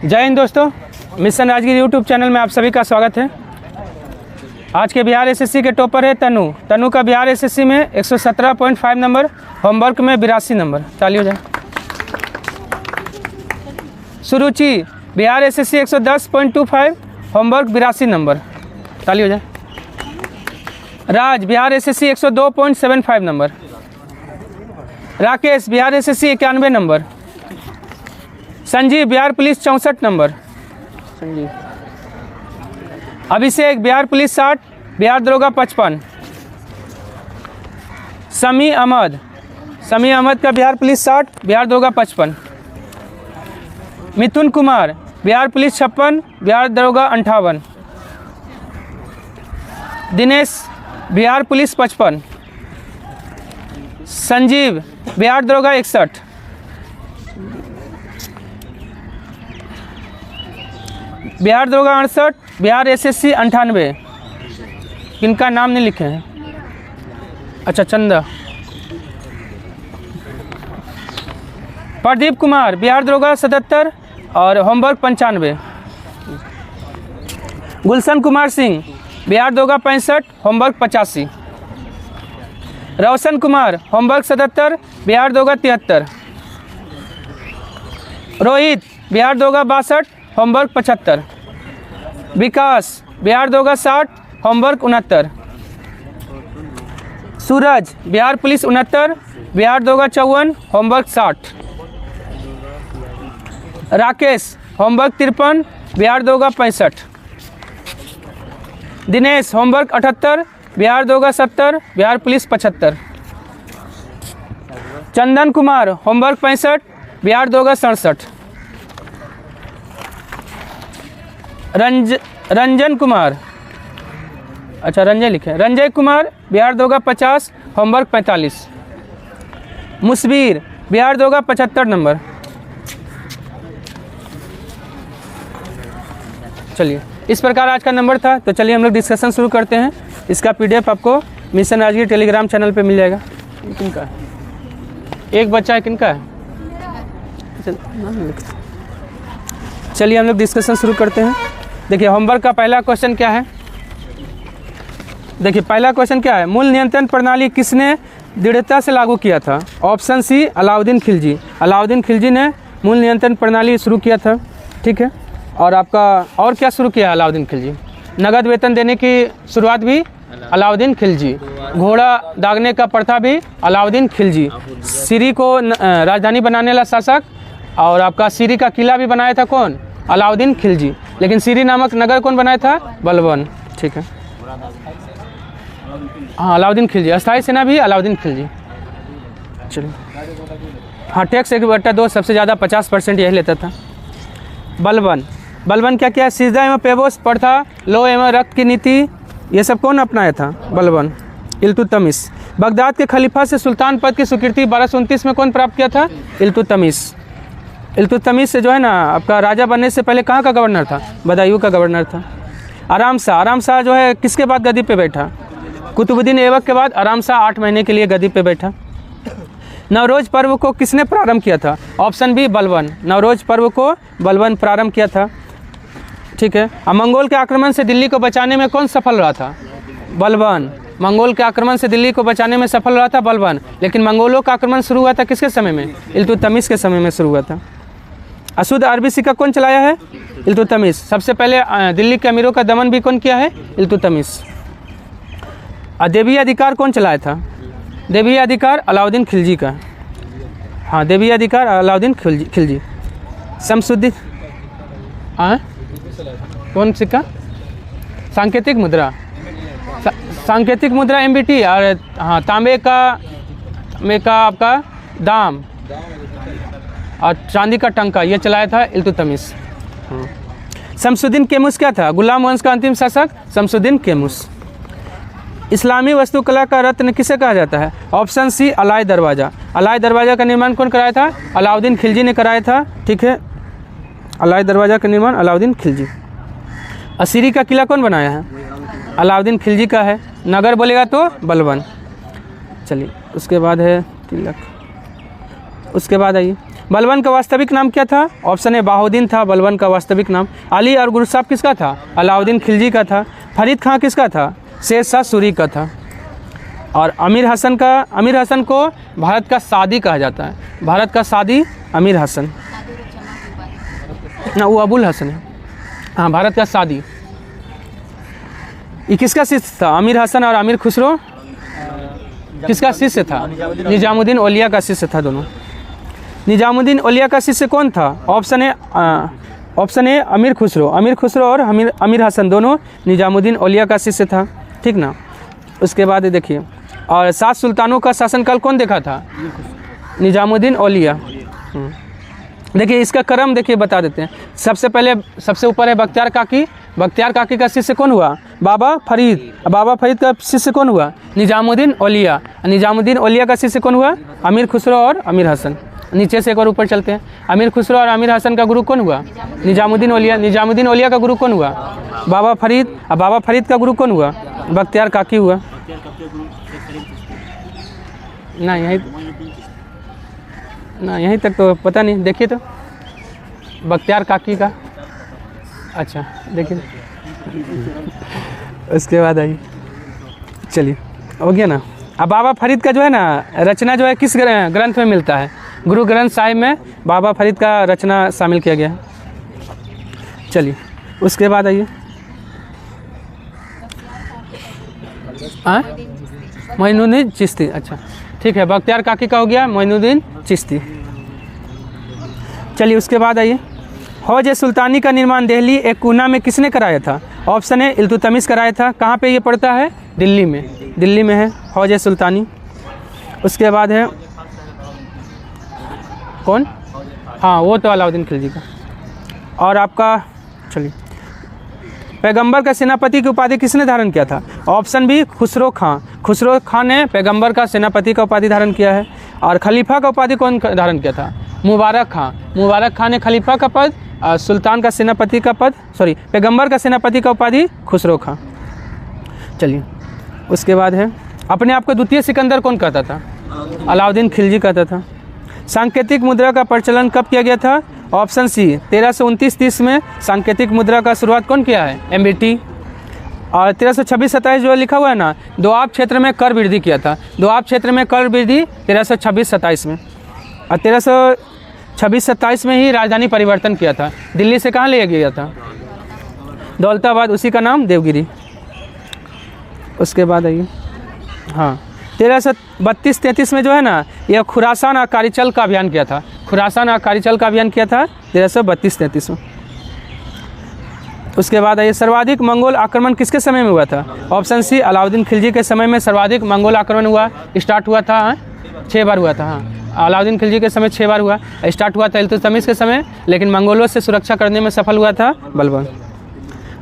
जय हिंद दोस्तों, mission Rajgir YouTube channel में आप सभी का स्वागत है। आज के बिहार एसएससी के टॉपर है तनु का बिहार एसएससी में 117.5 नंबर, होमवर्क में 82 नंबर। ताली हो जाए। Suruchi Bihar SSC 110.25, homework 82 number. ताली हो जाए। Raj Bihar SSC 102.75 number. Rakesh Bihar SSC 91 number. Sanjeev Bihar police 64 number. Sanjeev. Abhishek Bihar police 60, Bihar दरोगा 55। समी अहमद का बिहार पुलिस 60, बिहार दरोगा 55। मिथुन कुमार बिहार पुलिस 56, बिहार दरोगा 58। दिनेश बिहार पुलिस 55। संजीव बिहार दरोगा 61। बिहार दरोगा 68, बिहार एसएससी 98। किनका नाम नहीं लिखे हैं? अच्छा, चंदा। प्रदीप कुमार बिहार दरोगा 77 और होमवर्क 95। गुलशन कुमार सिंह बिहार दरोगा 65, होमवर्क 85। रोशन कुमार होमवर्क 77, बिहार दरोगा 73। रोहित बिहार दरोगा 62, होमवर्क 75। विकास बिहार दरोगा 60, होमवर्क 69। सूरज बिहार पुलिस 69, बिहार दरोगा 54, होमवर्क 60। राकेश होमवर्क 53, बिहार दरोगा 65। दिनेश होमवर्क 78, बिहार दरोगा 70, बिहार पुलिस 75। चंदन कुमार होमवर्क 65, बिहार दरोगा 67। रंजन कुमार, अच्छा रंजय लिखे, रंजय कुमार बिहार दरोगा 50, होमवर्क 45। मुसबीर बिहार दरोगा 75 नंबर। चलिए, इस प्रकार आज का नंबर था। तो चलिए हम लोग डिस्कशन शुरू करते हैं। इसका पीडीएफ आपको मिशन राजगीर टेलीग्राम चैनल पे मिल जाएगा। किनका है? एक बच्चा है, किनका है? चलिए हम लोग डिस्कशन शुरू करते हैं। देखिए, होमवर्क का पहला क्वेश्चन क्या है? देखिए, पहला क्वेश्चन क्या है? मूल नियंत्रण प्रणाली किसने दृढ़ता से लागू किया था? Option C, Alauddin Khilji. अलाउद्दीन खिलजी ने मूल नियंत्रण प्रणाली शुरू किया था। ठीक है। और आपका और क्या शुरू किया अलाउद्दीन खिलजी? नगद वेतन देने की शुरुआत भी अलाउद्दीन खिलजी। घोड़ा दागने का प्रथा भी अलाउद्दीन खिलजी। सीरी को राजधानी बनाने वाला शासक और आपका सीरी का किला भी बनाया था कौन? अलाउद्दीन खिलजी। लेकिन सीरी नामक नगर कौन बनाया था? बलबन। ठीक है, हाँ, अलाउद्दीन खिलजी। अस्थायी सेना भी अलाउद्दीन खिलजी। चलिए, हाँ, टैक्स 1/2 सबसे ज़्यादा 50% यही लेता था। बलबन क्या किया? सिजदा एवं पेबोस प्रथा, लो एवं रक्त की नीति, ये सब कौन अपनाया था? बलबन। इल्तुतमिश। बगदाद के खलीफा से सुल्तान पद की स्वीकृति 1229 में कौन प्राप्त किया था? इल्तुतमिश। इल्तुतमिश से जो है ना, आपका राजा बनने से पहले कहाँ का गवर्नर था? बदायूं का गवर्नर था। आराम शाह जो है किसके बाद गद्दी पे बैठा? कुतुबुद्दीन ऐबक के बाद आराम शाह 8 महीने के लिए गद्दी पे बैठा। नवरोज पर्व को किसने प्रारंभ किया था? Option B, Balban. नवरोज पर्व को बलबन प्रारंभ किया था। ठीक है। मंगोल के आक्रमण से दिल्ली को बचाने में कौन सफल रहा था? बलबन। मंगोल के आक्रमण से दिल्ली को बचाने में सफल रहा था बलबन। लेकिन मंगोलों का आक्रमण शुरू हुआ था किसके समय में? इल्तुतमिश के समय में शुरू हुआ था। अशुद्ध अरबी सिक्का कौन चलाया है? इल्तुतमिश। सबसे पहले दिल्ली के अमीरों का दमन भी कौन किया है? इल्तुतमिश। देवी अधिकार कौन चलाया था? देवी अधिकार अलाउद्दीन खिलजी का। हाँ, देवी अधिकार अलाउद्दीन खिलजी। शमसुद्दीन, हाँ, कौन सिक्का? सांकेतिक मुद्रा। सांकेतिक मुद्रा MBT। और हाँ, तांबे का आपका दाम और चांदी का टंका, ये चलाया था इल्तुतमिश। शमसुद्दीन केमुस क्या था? गुलाम वंश का अंतिम शासक शमसुद्दीन केमुस। इस्लामी वास्तुकला का रत्न किसे कहा जाता है? ऑप्शन सी, अलाई दरवाज़ा। अलाई दरवाज़ा का निर्माण कौन कराया था? अलाउद्दीन खिलजी ने कराया था। ठीक है, अलाई दरवाज़ा का निर्माण अलाउद्दीन खिलजी। असीरी का किला कौन बनाया है? अलाउद्दीन खिलजी का है। नगर बोलेगा तो बलबन। चलिए, उसके बाद है तिलक। उसके बाद आइए, बलबन का वास्तविक नाम क्या था? ऑप्शन ए बहाउद्दीन था बलबन का वास्तविक नाम। अली और गुरसाब किसका था? अलाउद्दीन खिलजी का था। फरीद खां किसका था? शेर शाह सूरी का था। और अमीर हसन को भारत का सादी कहा जाता है। भारत का सादी अमीर हसन ना, वो अबुल हसन है। हाँ, भारत का सादी। ये किसका शिष्य था? अमीर हसन और अमीर खुसरो किसका शिष्य था? निजामुद्दीन औलिया का शिष्य था दोनों। निजामुद्दीन औलिया का शिष्य कौन था? ऑप्शन ए अमीर खुसरो और अमीर हसन दोनों निजामुद्दीन औलिया का शिष्य था। ठीक ना। उसके बाद देखिए, और 7 सुल्तानों का शासनकाल कौन देखा था? निजामुद्दीन औलिया। देखिए इसका क्रम देखिए बता देते हैं। सबसे ऊपर है बख्तियार काकी। बख्तियार काकी का शिष्य कौन हुआ? बाबा फरीद। बाबा फरीद का शिष्य कौन हुआ? निजामुद्दीन औलिया। निजामुद्दीन औलिया का शिष्य कौन हुआ? अमीर खुसरो और अमीर हसन। नीचे से एक और ऊपर चलते हैं। अमीर खुसरो और अमीर हसन का गुरु कौन हुआ? निजामुद्दीन औलिया। निजामुद्दीन औलिया का गुरु कौन हुआ? बाबा फरीद। और बाबा फरीद का गुरु कौन हुआ? बख्तियार काकी हुआ। ना यहीं तक तो पता नहीं। देखिए तो बख्तियार काकी का। अच्छा देखिए, उसके बाद आइए, चलिए हो गया ना। अब बाबा फरीद का जो है ना रचना जो है किस ग्रंथ में मिलता है? गुरु ग्रंथ साहिब में बाबा फरीद का रचना शामिल किया गया है। चलिए उसके बाद आइए, मोइनुद्दीन चिश्ती। अच्छा ठीक है, बख्तियार काकी का हो गया, मोइनुद्दीन चिश्ती। चलिए उसके बाद आइए, हौज सुल्तानी का निर्माण दिल्ली एक कूना में किसने कराया था? ऑप्शन ए इल्तुतमिश कराया था। कहाँ पे ये पड़ता है? दिल्ली में है हौज सुल्तानी। उसके बाद है कौन? हाँ वो तो अलाउद्दीन खिलजी का। और आपका चलिए, पैगंबर का सेनापति की उपाधि किसने धारण किया था? ऑप्शन बी खुसरो खां। खुसरो खां ने पैगंबर का सेनापति का उपाधि धारण किया है। और खलीफा का उपाधि कौन धारण किया था? मुबारक खां। मुबारक खां ने खलीफा का पद, सुल्तान का सेनापति का पद, पैगंबर का सेनापति का उपाधि खुसरो खां। चलिए उसके बाद है, अपने आप को द्वितीय सिकंदर कौन कहता था? अलाउद्दीन खिलजी कहता था। सांकेतिक मुद्रा का प्रचलन कब किया गया था? ऑप्शन सी 1329-30 में सांकेतिक मुद्रा का शुरुआत कौन किया है? MBT। और 1326-27 जो लिखा हुआ है ना, दोआब क्षेत्र में कर वृद्धि किया था। दोआब क्षेत्र में कर वृद्धि 1326-27 में। और 1326-27 में ही राजधानी परिवर्तन किया था। दिल्ली से कहाँ ले गया था? दौलताबाद, उसी का नाम देवगिरी। उसके बाद आइए, हाँ 1332-33 में जो है ना, यह खुरासान और कारीचल का अभियान किया था। खुरासान और कारीचल का अभियान किया था 1332-33 में। उसके बाद आइए, सर्वाधिक मंगोल आक्रमण किसके समय में हुआ था? ऑप्शन सी अलाउद्दीन खिलजी के समय में सर्वाधिक मंगोल आक्रमण हुआ। स्टार्ट हुआ था 6 बार हुआ था। हाँ, अलाउद्दीन खिलजी के समय 6 बार हुआ। स्टार्ट हुआ था इल्तुतमिश के समय, लेकिन मंगोलों से सुरक्षा करने में सफल हुआ था बलबन।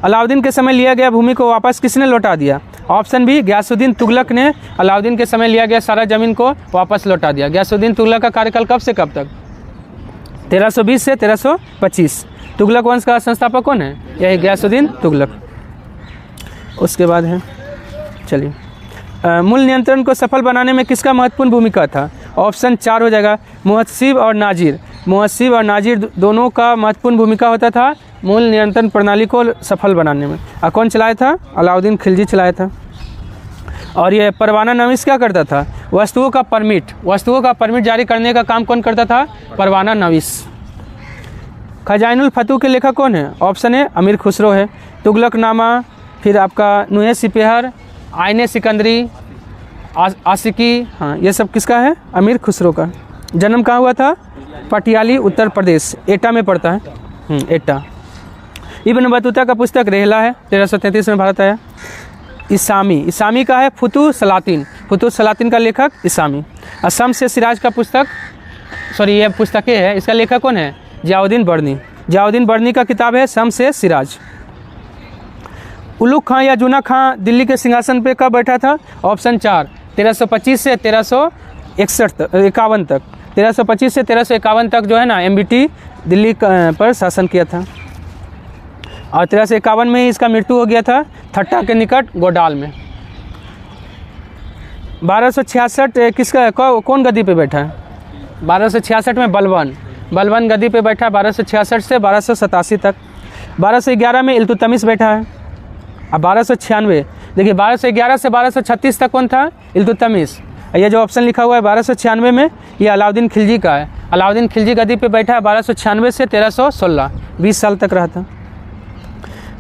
अलाउद्दीन के समय लिया गया भूमि को वापस किसने लौटा दिया? ऑप्शन बी गयासुद्दीन तुगलक ने अलाउद्दीन के समय लिया गया सारा ज़मीन को वापस लौटा दिया। गयासुद्दीन तुगलक का कार्यकाल कब से कब तक? 1320 से 1325। तुगलक वंश का संस्थापक कौन है? यही गयासुद्दीन तुगलक। उसके बाद है, चलिए, मूल नियंत्रण को सफल बनाने में किसका महत्वपूर्ण भूमिका था? ऑप्शन 4 हो जाएगा, मुहस्सिब और नाजिर। मुहस्सिब और नाजिर दोनों का महत्वपूर्ण भूमिका होता था मूल नियंत्रण प्रणाली को सफल बनाने में। और कौन चलाया था? अलाउद्दीन खिलजी चलाया था। और ये परवाना नवीस क्या करता था? वस्तुओं का परमिट जारी करने का काम कौन करता था? परवाना नवीस। खजाइनुल फतूह के लेखक कौन है? ऑप्शन ए अमीर खुसरो है। तुगलकनामा, फिर आपका नुहे सिपेहर, आइने सिकंदरी, आशिकी, हाँ ये सब किसका है? अमीर खुसरो का। जन्म कहाँ हुआ था? पटियाली, उत्तर प्रदेश, एटा में पड़ता है। एटा। इब्न बतूता का पुस्तक रेहला है, 1333 में भारत आया। इसामी का है फुतुह सलातीन का लेखक इसामी। असम से सिराज का पुस्तक, ये पुस्तकें है, इसका लेखक कौन है? जियाउद्दीन बर्नी का किताब है शम्स ए सिराज। उलुग खां या जूना खां दिल्ली के सिंहासन पे कब बैठा था? ऑप्शन 4 1325 से 1351 तक। 1325 से 1351 तक जो है ना MBT दिल्ली पर शासन किया था। और 1351 में ही इसका मृत्यु हो गया था थट्टा के निकट गोडाल में। 1266 किसका कौन गद्दी पे बैठा है? 1266 में बलबन। बलबन गद्दी पे बैठा 1266 से 1287 तक। 1211 में इल्तुतमिश बैठा है। अब 1296 देखिए 1211 से 1236 तक कौन था? इल्तुतमिश। ये जो ऑप्शन लिखा हुआ है 1296 में, ये अलाउद्दीन खिलजी का है। अलाउद्दीन खिलजी गद्दी पे बैठा है 1296 से 1316, 20 साल तक रहा था।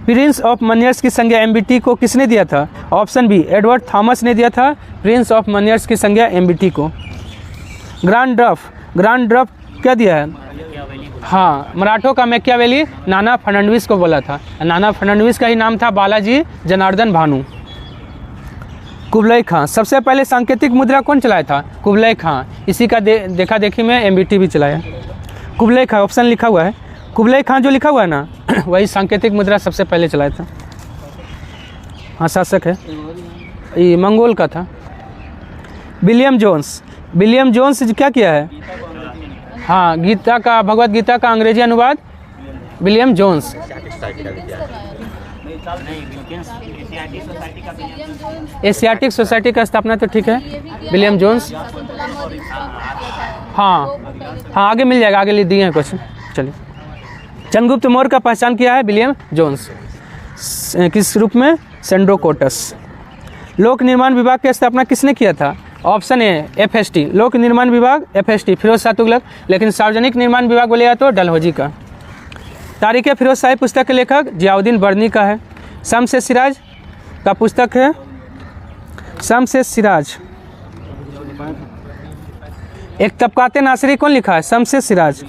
प्रिंस ऑफ मनियर्स की संज्ञा एमबीटी को किसने दिया था? ऑप्शन बी एडवर्ड थॉमस ने दिया था प्रिंस ऑफ मनियर्स की संज्ञा एमबीटी को। ग्रांड ड्रफ क्या दिया है? हाँ, मराठों का मैकियावेली नाना फर्नांडिस को बोला था। नाना फर्नांडिस का ही नाम था बालाजी जनार्दन भानु। कुबलई खां, सबसे पहले सांकेतिक मुद्रा कौन चलाया था? कुबलई खां। इसी का देखा देखी में एमबीटी भी चलाया। कुबलई खां ऑप्शन लिखा हुआ है। कुबलई खां जो लिखा हुआ है ना वही सांकेतिक मुद्रा सबसे पहले चलाया था। हाँ, शासक है, ये मंगोल का था। विलियम जोन्स क्या किया है? हाँ, गीता का, भगवत गीता का अंग्रेजी अनुवाद विलियम जोन्स। एशियाटिक सोसाइटी का स्थापना तो ठीक है, विलियम जोन्स। हाँ, आगे मिल जाएगा, आगे ले दिए हैं क्वेश्चन। चलिए, चंद्रगुप्त मौर्य का पहचान किया है विलियम जोन्स। किस रूप में? सेंड्रोकोटस। लोक निर्माण विभाग की स्थापना किसने किया था? ऑप्शन ए एफएसटी, लोक निर्माण विभाग एफएसटी, फिरोज शाह तुगलक। लेकिन सार्वजनिक निर्माण विभाग बोलेगा तो डलहौजी का। तारीख फिरोज शाही पुस्तक के लेखक जियाउद्दीन बर्नी का है। शम्स सिराज का पुस्तक है शम्स सिराज। एक तबकाते नासरी कौन लिखा है? शम्स सिराज।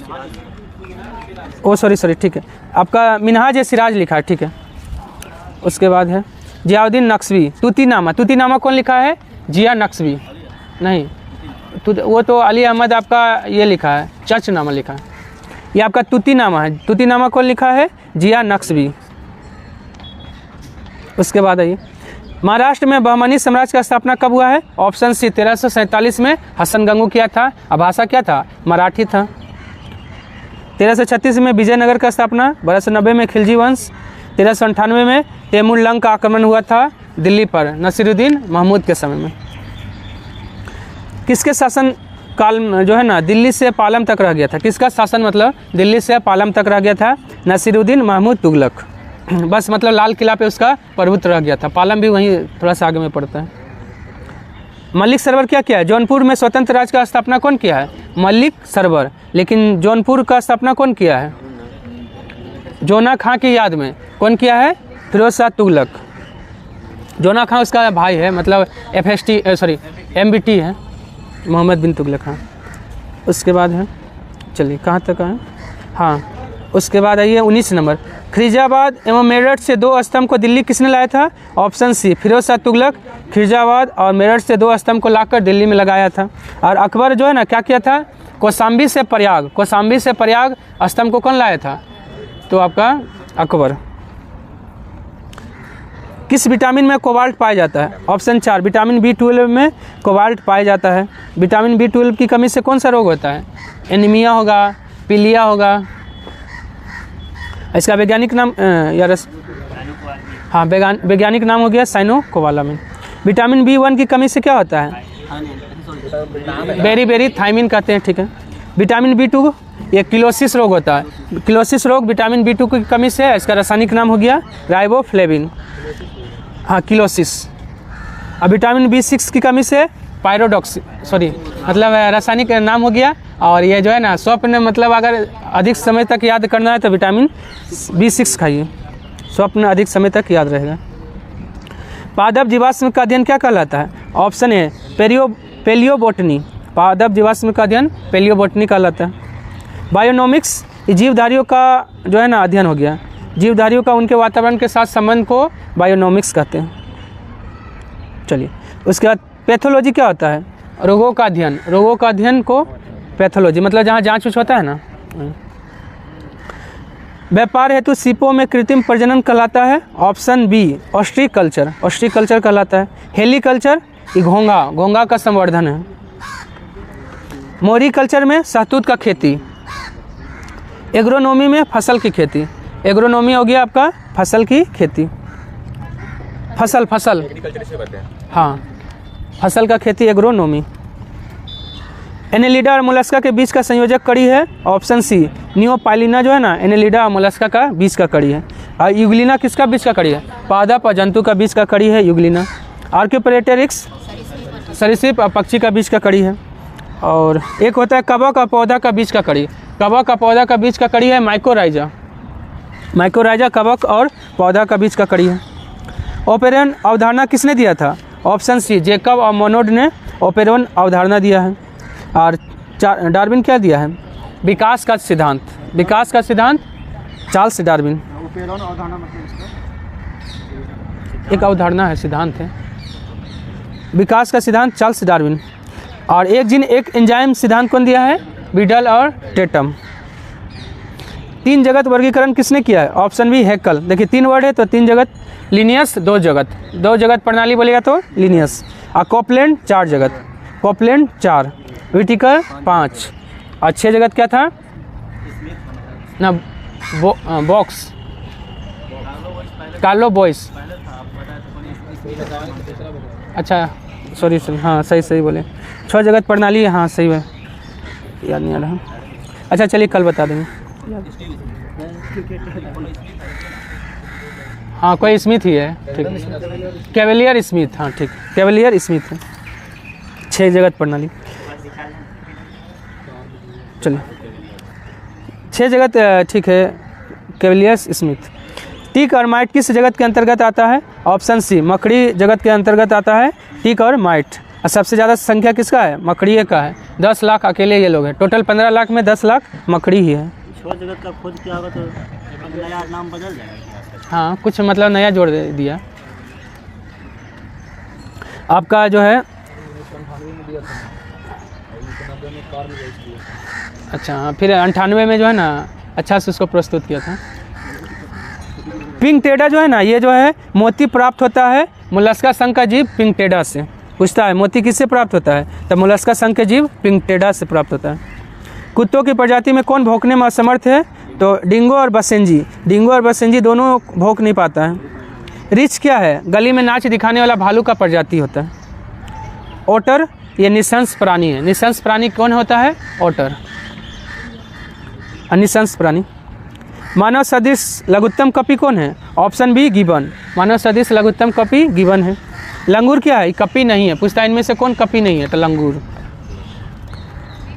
ओ सॉरी ठीक है, आपका मिनहाज सिराज लिखा है, ठीक है। उसके बाद है जियाउद्दीन नक्शवी। तूतीनामा कौन लिखा है? जिया नक्शवी नहीं, वो तो अली अहमद आपका ये लिखा है, चर्चनामा लिखा है। ये आपका तूतीनामा है। तूतीनामा कौन लिखा है? जिया नक्शवी। उसके बाद आइए, महाराष्ट्र में बहमनी साम्राज्य का स्थापना कब हुआ है? ऑप्शन सी 1347 में हसन गंगू किया था। अब भाषा क्या था? मराठी था। 1336 में विजयनगर का स्थापना। 1290 में खिलजी वंश। 1398 में तैमूर लंग का आक्रमण हुआ था दिल्ली पर नसीरुद्दीन महमूद के समय में। किसके शासन काल में जो है ना दिल्ली से पालम तक रह गया था? किसका शासन मतलब दिल्ली से पालम तक रह गया था? नसीरुद्दीन महमूद तुगलक। बस मतलब लाल किला पे उसका प्रभुत्व रह गया था। पालम भी वहीं थोड़ा सा आगे में पड़ता है। मलिक सरवर क्या किया है? जौनपुर में स्वतंत्र राज्य का स्थापना कौन किया है? मलिक सरवर। लेकिन जौनपुर का स्थापना कौन किया है? जोना खां की याद में। कौन किया है? फिरोज शाह तुगलक। जोना खां उसका भाई है, मतलब एमबीटी है, मोहम्मद बिन तुगलक खां। उसके बाद है, चलिए कहाँ तक है? हाँ, उसके बाद आइए 19 नंबर। खिरजाबाद एवं मेरठ से 2 स्तंभ को दिल्ली किसने लाया था? Option C Firoz Shah Tughlaq. खिरजाबाद और मेरठ से 2 स्तंभ को लाकर दिल्ली में लगाया था। और अकबर जो है ना क्या किया था? कौशाम्बी से प्रयाग स्तंभ को कौन लाया था? तो आपका अकबर। किस विटामिन में कोबाल्ट पाया जाता है? ऑप्शन 4 विटामिन B12 में कोबाल्ट पाया जाता है। विटामिन B12 की कमी से कौन सा रोग होता है? एनीमिया होगा, पीलिया होगा। इसका वैज्ञानिक नाम वैज्ञानिक नाम हो गया साइनोकोबालामिन। विटामिन B1 की कमी से क्या होता है? बेरी थायमिन कहते हैं, ठीक है। विटामिन B2 ये किलोसिस रोग होता है। किलोसिस रोग विटामिन B2 की कमी से है। इसका रासायनिक नाम हो गया राइबोफ्लेविन। हाँ, किलोसिस। अब विटामिन B6 की कमी से मतलब रासायनिक नाम हो गया। और ये जो है ना स्वप्न, मतलब अगर अधिक समय तक याद करना है तो विटामिन B6 खाइए, स्वप्न अधिक समय तक याद रहेगा। पादप जीवाश्म का अध्ययन क्या कहलाता है? Option A palaeobotany. पादप जीवाश्म का अध्ययन पेलियोबोटनी कहलाता है। बायोनोमिक्स जीवधारियों का जो है ना अध्ययन हो गया। जीवधारियों का उनके वातावरण के साथ संबंध को बायोनोमिक्स कहते हैं। चलिए, उसके बाद पैथोलॉजी क्या होता है? रोगों का अध्ययन को पैथोलॉजी, मतलब जहाँ जांच उच होता है ना। व्यापार हेतु सीपों में कृत्रिम प्रजनन कहलाता है। ऑप्शन बी ऑस्ट्रीकल्चर कहलाता है। हेलीकल्चर ये घोंगा का संवर्धन है। मोरिकल्चर में शहतूत का खेती। एग्रोनॉमी में फसल की खेती। एग्रोनॉमी हो गया आपका फसल की खेती। फसल हाँ, फसल का खेती एग्रोनॉमी। एनेलिडा और मोलस्का के बीच का संयोजक कड़ी है ऑप्शन सी नियोपाइलिना जो है ना, एनेलिडा और मोलस्का का बीच का कड़ी है। और यूग्लिना किसका बीच का कड़ी है? पादप और जंतु का बीच का कड़ी है यूग्लिना। आर्कियोप्टेरिक्स सरीसृप और पक्षी का बीच का कड़ी है। और एक होता है कवक और पौधा का बीच का कड़ी। कवक और पौधा का बीच का कड़ी है माइकोराइजा। माइकोराइजा कवक और पौधा का बीच का कड़ी है। ओपेरॉन अवधारणा किसने दिया था? ऑप्शन सी जेकब और मोनोड ने ओपेरॉन अवधारणा दिया है। और डार्विन क्या दिया है? विकास का सिद्धांत। विकास का सिद्धांत चार्ल्स डार्विन। ओपेरॉन अवधारणा मतलब एक अवधारणा है, सिद्धांत है। विकास का सिद्धांत चार्ल्स डार्विन। और एक जीन एक एंजाइम सिद्धांत कौन दिया है? बिडल और टेटम। 3 जगत वर्गीकरण किसने किया है? Option B Haeckel. देखिए 3 वर्ड है तो 3 जगत, लिनियस 2 जगत, 2 जगत प्रणाली बोलेगा तो लिनियस। और कोपलैंड 4 जगत, कोपलैंड 4, विटिकर 5 और 6 जगत क्या था ना? बॉक्स, कार्लो बॉयस। अच्छा सॉरी हाँ सही बोले, 6 जगत प्रणाली है। हाँ सही है, याद नहीं आ रहा। अच्छा चलिए कल बता देंगे। हाँ कोई स्मिथ ही है, ठीक, कैवेलियर स्मिथ। हाँ ठीक, कैवेलियर स्मिथ है। 6 जगत प्रणाली, चलिए 6 जगत ठीक है, कैवेलियर स्मिथ। टिक और माइट किस जगत के अंतर्गत आता है? ऑप्शन सी मकड़ी जगत के अंतर्गत आता है टिक और माइट। और सबसे ज़्यादा संख्या किसका है? मकड़ी का है। 10 लाख अकेले ये लोग हैं। टोटल 15 लाख में 10 लाख मकड़ी ही है। 6 जगत का खोज किया होगा तो नया नाम बदल जाएगा। हाँ कुछ मतलब नया जोड़ दिया आपका जो है। अच्छा हाँ, फिर 98 में जो है ना अच्छा से उसको प्रस्तुत किया था। पिंक टेडा जो है ना, ये जो है मोती प्राप्त होता है मोलस्का संघ का जीव पिंक टेडा से। पूछता है मोती किससे प्राप्त होता है? तो मोलस्का संघ के जीव पिंक टेडा से प्राप्त होता है। कुत्तों की प्रजाति में कौन भौंकने में असमर्थ है? तो डिंगो और बसेंजी। डिंगो और बसेंजी दोनों भौंक नहीं पाता है। रिच क्या है? गली में नाच दिखाने वाला भालू का प्रजाति होता है। ओटर ये निशंस प्राणी है। निशंस प्राणी कौन होता है? ओटर, निशंस प्राणी। मानव सदृश लघुत्तम कपि कौन है? Option B gibbon. मानव सदृश लघुत्तम कपि गिबन है। लंगूर क्या है? कपि नहीं है। पूछता है इनमें से कौन कपि नहीं है? तो लंगूर।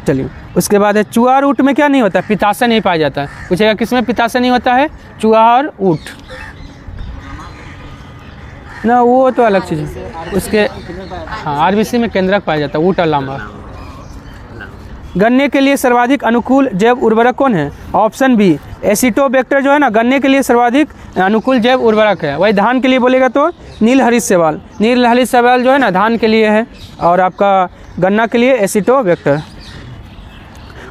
चलिए उसके बाद है चूहा और ऊँट में क्या नहीं होता? पिताशय नहीं पाया जाता है। पूछेगा किसमें पिताशय नहीं होता है? चूहा और ऊँट ना, वो तो अलग चीज़ है उसके। हाँ आरबीसी में केंद्रक पाया जाता है, ऊँट और लामा। गन्ने के लिए सर्वाधिक अनुकूल जैव उर्वरक कौन है? ऑप्शन बी एसिटोबैक्टर जो है ना, गन्ने के लिए सर्वाधिक अनुकूल जैव उर्वरक है। वही धान के लिए बोलेगा तो नील हरित शैवाल। नील हरित शैवाल जो है ना धान के लिए है, और आपका गन्ना के लिए एसिटोबैक्टर।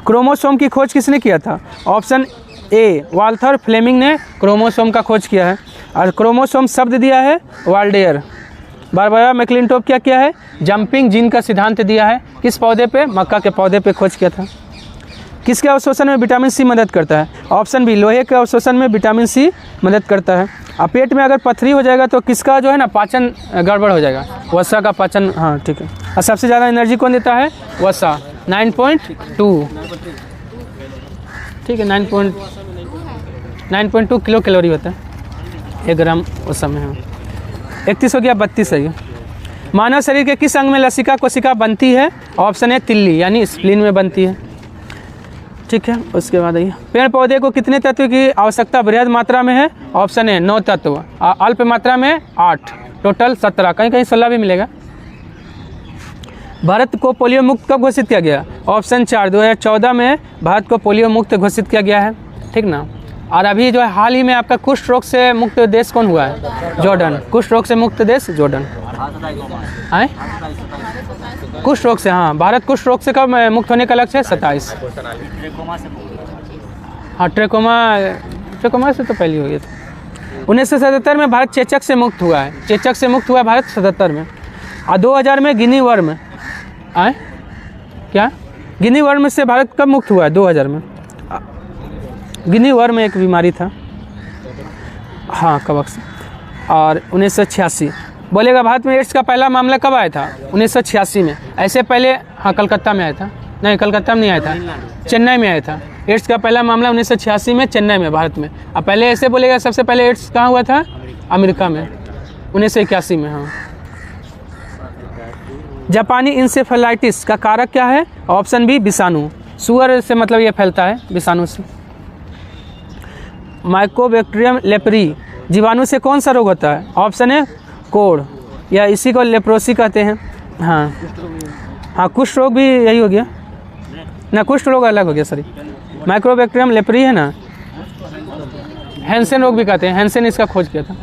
क्रोमोसोम की खोज किसने किया था? ऑप्शन ए वाल्थर फ्लेमिंग ने क्रोमोसोम का खोज किया है। और क्रोमोसोम शब्द दिया है वाल्डेयर। बारबरा मैक्लिंटोफ क्या किया है? जंपिंग जीन का सिद्धांत दिया है। किस पौधे पे? मक्का के पौधे पे खोज किया था। किसके अवशोषण में विटामिन सी मदद करता है? ऑप्शन बी लोहे के अवशोषण में विटामिन सी मदद करता है। और पेट में अगर पथरी हो जाएगा तो किसका जो है ना पाचन गड़बड़ हो जाएगा? वसा का पाचन। हाँ ठीक है। और सबसे ज़्यादा एनर्जी कौन देता है? वसा 9.2, ठीक है 9.2 किलो कैलोरी होता है 1 ग्राम वसा में। हाँ 31 हो गया, 32 है ये। मानव शरीर के किस अंग में लसिका कोशिका बनती है? ऑप्शन है तिल्ली यानी स्प्लीन में बनती है। ठीक है उसके बाद आइए, पेड़ पौधे को कितने तत्व की आवश्यकता बृहद मात्रा में है? ऑप्शन है 9 तत्व, अल्प मात्रा में 8, टोटल 17, कहीं कहीं 16 भी मिलेगा। भारत को पोलियो मुक्त कब घोषित किया गया? ऑप्शन 4 2014 में भारत को पोलियो मुक्त घोषित किया गया है, ठीक ना। और अभी जो है हाल ही में आपका कुष्ठ रोग से मुक्त देश कौन हुआ है? जॉर्डन। कुष्ठ रोग से मुक्त देश जॉर्डन। आए कुष्ठ रोग से, हाँ भारत कुष्ठ रोग से कब मुक्त होने का लक्ष्य है? 27। हाँ ट्रेकोमा से तो पहले हो गया था। 1977 में भारत चेचक से मुक्त हुआ है। चेचक से मुक्त हुआ है भारत 77 में। और 2000 में गिनी वर्म। आए क्या? गिनी वर्म से भारत कब मुक्त हुआ है? 2000 में। गिनी वर्म एक बीमारी था, हाँ कवक से। और 1986 बोलेगा भारत में एड्स का पहला मामला कब आया था? 1986 में। ऐसे पहले हाँ कलकत्ता में आया था। नहीं, कलकत्ता में नहीं आया था, चेन्नई में आया था। एड्स का पहला मामला 1986 में चेन्नई में, भारत में। अब पहले ऐसे बोलेगा, सबसे पहले एड्स कहाँ हुआ था? अमेरिका में, 1981 में। हाँ। जापानी इंसेफेलाइटिस का कारक क्या है? ऑप्शन बी विषाणु, सुअर से मतलब ये फैलता है, विषाणु से। माइकोबैक्टीरियम लेप्री जीवाणु से कौन सा रोग होता है? ऑप्शन है कोढ़, या इसी को लेप्रोसी कहते हैं। हाँ हाँ, कुष्ठ रोग भी यही हो गया ना, कुष्ठ रोग अलग हो गया, सॉरी। माइकोबैक्टीरियम लेप्री है ना, हैंसेन रोग भी कहते हैं, हैंसेन इसका खोज किया था।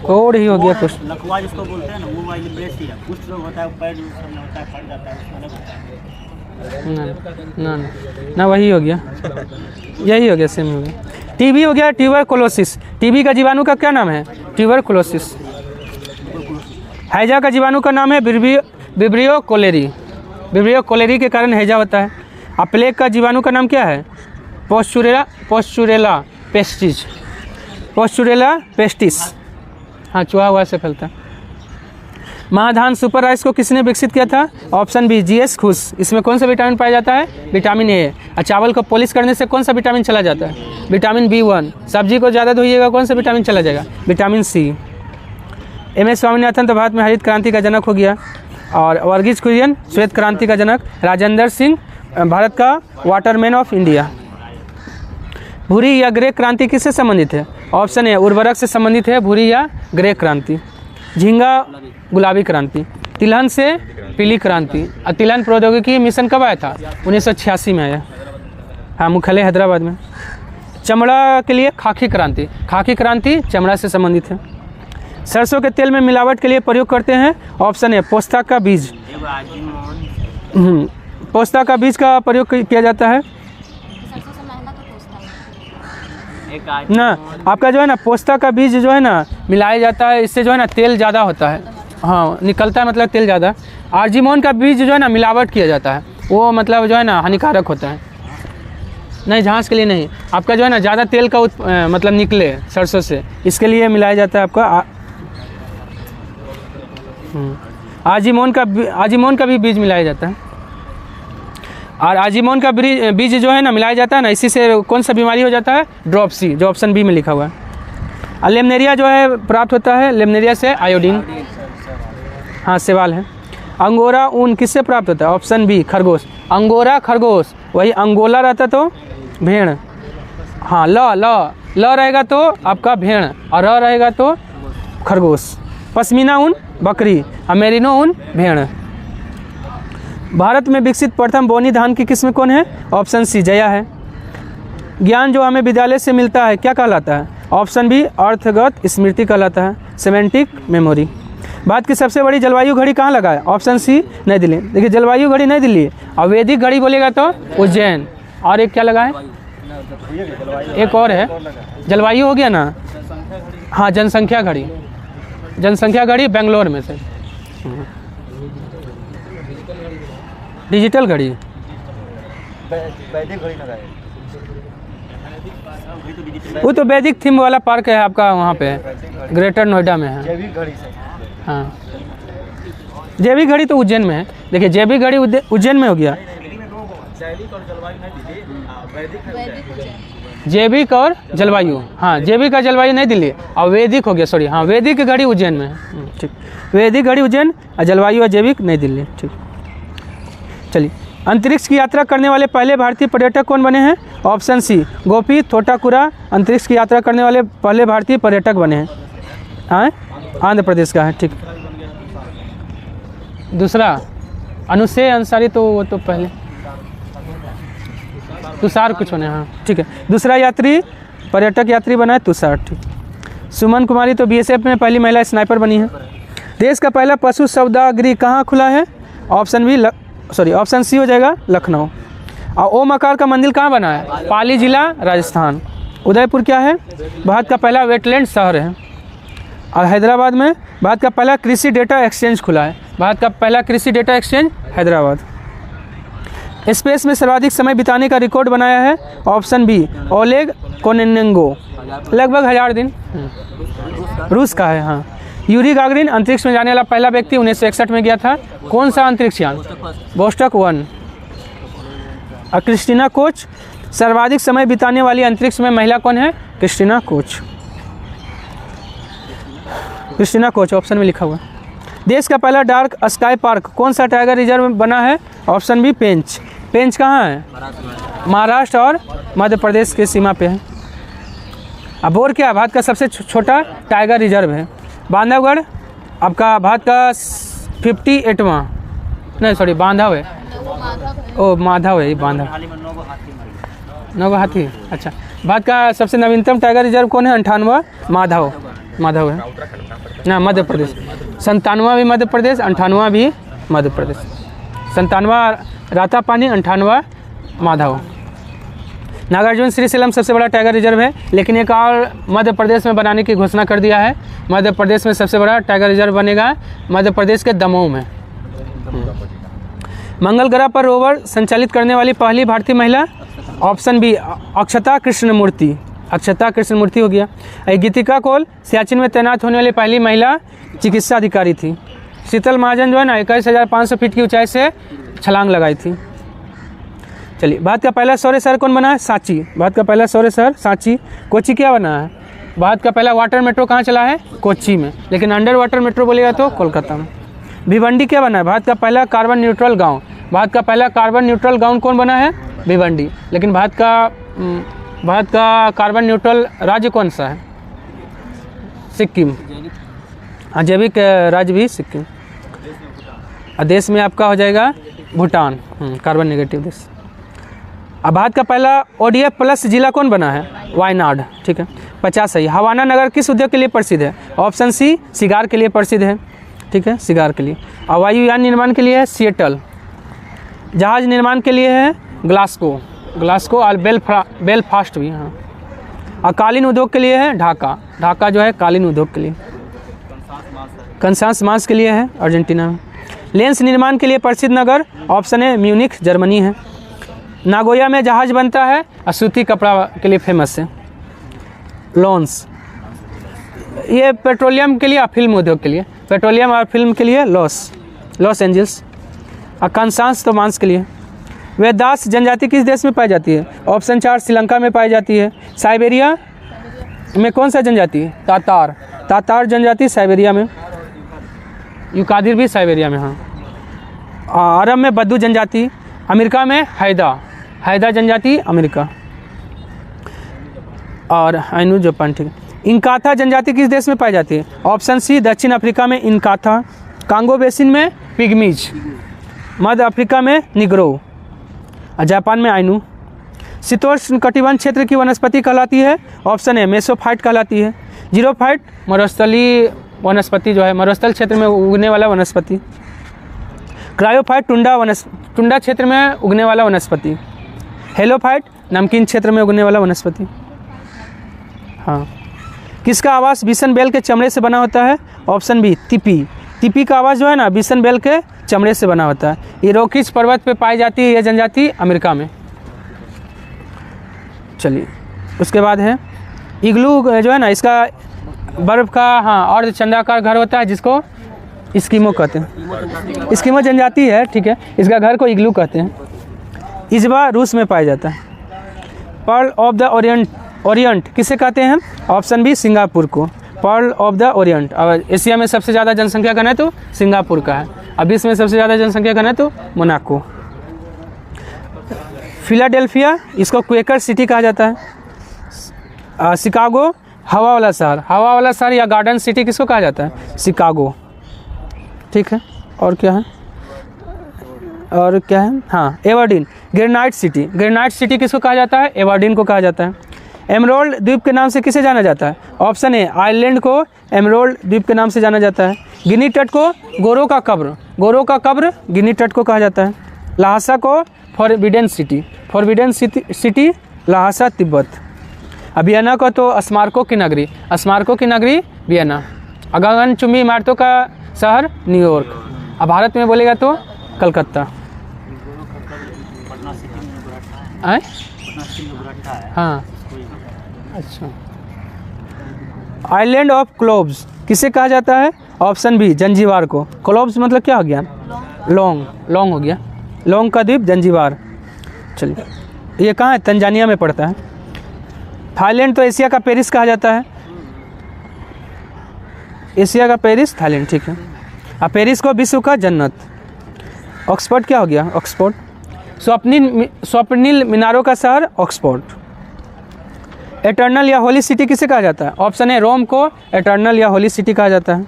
कोढ़ ही हो गया कुछ। लकवा जिसको बोलते हैं ना, वो वाली ब्रेस्ट ही है। कुछ लोग होता है पैर उसमें होता है, फट जाता है, उसमें अलग होता है। ना ना ना, वही हो गया, यही हो गया, सेम हो गया। टीबी हो गया ट्यूबरकुलोसिस। टीबी का जीवाणु का क्या नाम है? ट्यूबरकुलोसिस। हैजा का जीवाणु का नाम है विब्रियो कोलेरी। विब्रियो कोलेरी के कारण हैजा होता है। अब प्लेग का जीवाणु का नाम क्या है? पोस्चुरेला पेस्टिस। पोस्चुरेला पेस्टिस, हाँ, चूहा हुआ से फैलता है। महाधान सुपर राइस को किसने विकसित किया था? ऑप्शन बी जीएस खुश। इसमें कौन सा विटामिन पाया जाता है? Vitamin A. और चावल को पॉलिश करने से कौन सा विटामिन चला जाता है? Vitamin B1। सब्जी को ज़्यादा धोइएगा, कौन सा विटामिन चला जाएगा? Vitamin C. एम.एस. स्वामीनाथन तो भारत में हरित क्रांति का जनक हो गया। और वर्गीज कुरियन श्वेत क्रांति का जनक। राजेंद्र सिंह भारत का वाटरमैन ऑफ इंडिया। भूरी या ग्रे क्रांति किससे संबंधित है? ऑप्शन ए उर्वरक से संबंधित है, भूरी या ग्रे क्रांति। झींगा गुलाबी क्रांति। तिलहन से पीली क्रांति। और तिलहन प्रौद्योगिकी मिशन कब आया था? 1986 में आया। हाँ, मुख्यालय हैदराबाद में। चमड़ा के लिए खाकी क्रांति। खाकी क्रांति चमड़ा से संबंधित है। सरसों के तेल में मिलावट के लिए प्रयोग करते हैं। ऑप्शन है पोस्ता का बीज। पोस्ता का बीज का प्रयोग किया जाता है ना। आपका जो है ना, पोस्ता का बीज जो है ना मिलाया जाता है, इससे जो है ना तेल ज़्यादा होता है। हाँ, निकलता है, मतलब तेल ज़्यादा। आर्जिमोन का बीज जो है ना मिलावट किया जाता है, वो मतलब जो है ना हानिकारक होता है। नहीं, झांस के लिए नहीं, आपका जो है ना ज़्यादा तेल का मतलब निकले सरसों से, इसके लिए मिलाया जाता है आपका। आर्जिमोन का भी बीज मिलाया जाता है। और आर्जिमोन का बीज जो है ना मिलाया जाता है ना, इसी से कौन सा बीमारी हो जाता है? ड्रॉपसी, जो ऑप्शन बी में लिखा हुआ है। और लेमनेरिया जो है प्राप्त होता है, लेमनेरिया से आयोडीन। हाँ, सवाल है। अंगोरा ऊन किससे प्राप्त होता है? ऑप्शन बी खरगोश। अंगोरा खरगोश, वही अंगोला रहता तो भेड़। हाँ, ल रहेगा तो आपका भेड़, और र रहेगा तो खरगोश। पश्मीना ऊन बकरी, और मेरिनो ऊन भेड़। भारत में विकसित प्रथम बोनी धान की किस्म कौन है? ऑप्शन सी जया है। ज्ञान जो हमें विद्यालय से मिलता है क्या कहलाता है? ऑप्शन बी अर्थगत स्मृति कहलाता है, सेमेंटिक मेमोरी। भारत की सबसे बड़ी जलवायु घड़ी कहाँ लगा है? ऑप्शन सी नई दिल्ली। देखिए, जलवायु घड़ी नई दिल्ली, और वैदिक घड़ी बोलेगा तो उज्जैन। और एक क्या लगा है? एक और है, जलवायु हो गया ना। हाँ, जनसंख्या घड़ी। जनसंख्या घड़ी बेंगलोर में से। डिजिटल घड़ी, वो तो वैदिक थीम वाला पार्क है आपका वहाँ पे, ग्रेटर नोएडा में है। हाँ, जैविक घड़ी तो उज्जैन में है। देखिए, जैविक घड़ी उज्जैन में हो गया। जैविक और जलवायु, हाँ, जैविक का जलवायु नई दिल्ली, और वैदिक हो गया, सॉरी, हाँ, वैदिक घड़ी उज्जैन में है। ठीक, वैदिक घड़ी उज्जैन, और जलवायु और जैविक नई दिल्ली। ठीक, चलिए। अंतरिक्ष की यात्रा करने वाले पहले भारतीय पर्यटक कौन बने हैं? ऑप्शन सी गोपी थोटाकुरा अंतरिक्ष की यात्रा करने वाले पहले भारतीय पर्यटक बने हैं। हाँ, आंध्र प्रदेश का है। ठीक, दूसरा अनुशेय अंसारी, तो वो तो पहले तुषार कुछ होने। हाँ, ठीक है। दूसरा पर्यटक यात्री बना है तुषार। ठीक। सुमन कुमारी तो BSF में पहली महिला स्नाइपर बनी है। देश का पहला पशु सौदागृह कहाँ खुला है? ऑप्शन सी हो जाएगा लखनऊ। और ओम आकार का मंदिर कहाँ बना है? पाली जिला राजस्थान। उदयपुर क्या है? भारत का पहला वेटलैंड शहर है। और हैदराबाद में भारत का पहला कृषि डेटा एक्सचेंज खुला है। भारत का पहला कृषि डेटा एक्सचेंज हैदराबाद। स्पेस में सर्वाधिक समय बिताने का रिकॉर्ड बनाया है। ऑप्शन बी ओलेग कोनेनेंगो, लगभग 1000 दिन। रूस का है। हाँ, यूरी गागरिन अंतरिक्ष में जाने वाला पहला व्यक्ति 1961 में गया था। कौन सा अंतरिक्ष यान? वोस्टॉक 1। और क्रिस्टीना कोच, सर्वाधिक समय बिताने वाली अंतरिक्ष में महिला कौन है? Christina Koch. Christina Koch option में लिखा हुआ। देश का पहला डार्क स्काई पार्क कौन सा टाइगर रिजर्व में बना है? ऑप्शन बी पेंच। पेंच कहाँ है? महाराष्ट्र और मध्य प्रदेश के सीमा पे है। अब और क्या? भारत का सबसे छोटा टाइगर रिजर्व है बांधवगढ़। आपका भारत का 58वां, नहीं सॉरी बांधव है, ओ माधव है, ये बांधव। हाल ही में 9 हाथी मरे। 9 हाथी, अच्छा। भारत का सबसे नवीनतम टाइगर रिजर्व कौन है? 98वां माधव, माधव है ना, मध्य प्रदेश। 97वां भी मध्य प्रदेश, 98वां भी मध्य प्रदेश। 97वां रातापानी, 98वां माधव। नागार्जुन श्रीशैलम सबसे बड़ा टाइगर रिजर्व है, लेकिन एक और मध्य प्रदेश में बनाने की घोषणा कर दिया है। मध्य प्रदेश में सबसे बड़ा टाइगर रिजर्व बनेगा मध्य प्रदेश के दमोह में। मंगल ग्रह पर रोवर संचालित करने वाली पहली भारतीय महिला? ऑप्शन बी अक्षता कृष्णमूर्ति। अक्षता कृष्णमूर्ति हो गया। गीतिका कौल सियाचिन में तैनात होने वाली पहली महिला चिकित्सा अधिकारी थी। शीतल महाजन जो है ना 21,500 फीट की ऊंचाई से छलांग लगाई थी। चलिए, भारत का पहला सौर शहर कौन बना है? सांची। भारत का पहला सौर शहर सांची। कोच्चि क्या बना है? भारत का पहला वाटर मेट्रो कहाँ चला है? कोच्चि में, लेकिन अंडर वाटर मेट्रो बोलेगा तो कोलकाता में। भिवंडी क्या बना है? भारत का पहला कार्बन न्यूट्रल गाँव। भारत का पहला कार्बन न्यूट्रल गाँव कौन बना है? भिवंडी। लेकिन भारत का कार्बन न्यूट्रल राज्य कौन सा है? सिक्किम। हाँ, जैविक राज्य भी सिक्किम। और देश में आपका हो जाएगा भूटान, कार्बन नेगेटिव देश। अब भारत का पहला ODF प्लस जिला कौन बना है? वायनाड। ठीक है, 50 सही। हवाना नगर किस उद्योग के लिए प्रसिद्ध है? ऑप्शन सी सिगार के लिए प्रसिद्ध है। ठीक है, सिगार के लिए। और वायुयान निर्माण के लिए है सिएटल। जहाज निर्माण के लिए है ग्लासगो, ग्लासगो और बेलफास्ट भी। हाँ, और कालीन उद्योग के लिए है ढाका। ढाका जो है कालीन उद्योग के लिए। कंसास मांस के लिए है अर्जेंटीना में। लेंस निर्माण के लिए प्रसिद्ध नगर? ऑप्शन है म्यूनिख, जर्मनी है। नागोया में जहाज बनता है और सूती कपड़ा के लिए फेमस है लॉन्स। ये पेट्रोलियम के लिए और फिल्म उद्योग के लिए, पेट्रोलियम और फिल्म के लिए लॉस एंजल्स। और कंसास तो मांस के लिए। वेदास जनजाति किस देश में पाई जाती है? ऑप्शन 4 श्रीलंका में पाई जाती है। साइबेरिया में कौन सा जनजाति? तातार। तातार जनजाति साइबेरिया में। युकादिर भी साइबेरिया में। हाँ, अरब में बद्दू जनजाति। अमेरिका में हैदा जनजाति अमेरिका। और आइनू जापान। ठीक है। इनकाथा जनजाति किस देश में पाई जाती है? ऑप्शन सी दक्षिण अफ्रीका में इनकाथा। कांगो बेसिन में पिग्मीज। मध्य अफ्रीका में निग्रो। और जापान में आइनू। शीतोष्ण कटिबंध क्षेत्र की वनस्पति कहलाती है? ऑप्शन है मेसोफाइट कहलाती है। जीरोफाइट मरुस्थलीय वनस्पति जो है, मरुस्थल क्षेत्र में उगने वाला वनस्पति। क्रायोफाइट टुंडा क्षेत्र में उगने वाला वनस्पति। हेलोफाइट नमकीन क्षेत्र में उगने वाला वनस्पति। हाँ, किसका आवास बिसन बैल के चमड़े से बना होता है? Option B तिपी। तिपी का आवास जो है ना बिसन बैल के चमड़े से बना होता है। ये रोकीज पर्वत पे पाई जाती है यह जनजाति अमेरिका में। चलिए, उसके बाद है इग्लू जो है ना, इसका बर्फ का हाँ और चंद्राकार घर होता है जिसको इस्किमो कहते हैं। इस्किमो जनजाति है। ठीक है, इसका घर को इग्लू कहते हैं। इजबा रूस में पाया जाता है। पर्ल ऑफ द ओरिएंट किसे कहते हैं? ऑप्शन बी सिंगापुर को। Pearl of the Orient. और एशिया में सबसे ज़्यादा जनसंख्या का है तो सिंगापुर का है। अब विश्व में सबसे ज़्यादा जनसंख्या का है तो मोनाको। फिलाडेल्फिया इसको क्वेकर सिटी कहा जाता है। शिकागो हवा वाला शहर। हवा वाला शहर या गार्डन सिटी किसको कहा जाता है? शिकागो। ठीक है, और क्या है? हाँ, Aberdeen. Granite city. Granite city किसको कहा जाता है? एवर्डीन को कहा जाता है। एमरोल्ड द्वीप के नाम से किसे जाना जाता है? ऑप्शन ए आइलैंड को एमरोल्ड द्वीप के नाम से जाना जाता है। गिनी तट को गोरों का कब्र गिनी तट को कहा जाता है। लहासा को forbidden city Lhasa Tibet. Vienna को तो स्मारकों की नगरी वियना। गगनचुंबी इमारतों का शहर न्यूयॉर्क। अब भारत में बोलेगा तो कलकत्ता। हाँ, अच्छा। आइलैंड ऑफ ग्लोब्स किसे कहा जाता है? ऑप्शन बी जंजीबार को। कोलॉब्स मतलब क्या हो गया? लॉन्ग हो गया। लॉन्ग का द्वीप जंजीबार। चलिए, ये कहाँ है? तंजानिया में पड़ता है। थाईलैंड तो एशिया का पेरिस कहा जाता है। एशिया का पेरिस थाईलैंड, ठीक है। अब पेरिस को विश्व का जन्नत। ऑक्सफोर्ड क्या हो गया? ऑक्सफोर्ड। स्वप्निल मीनारों का शहर ऑक्सफोर्ड। एटर्नल या होली सिटी किसे कहा जाता है? ऑप्शन है रोम को एटर्नल या होली सिटी कहा जाता है।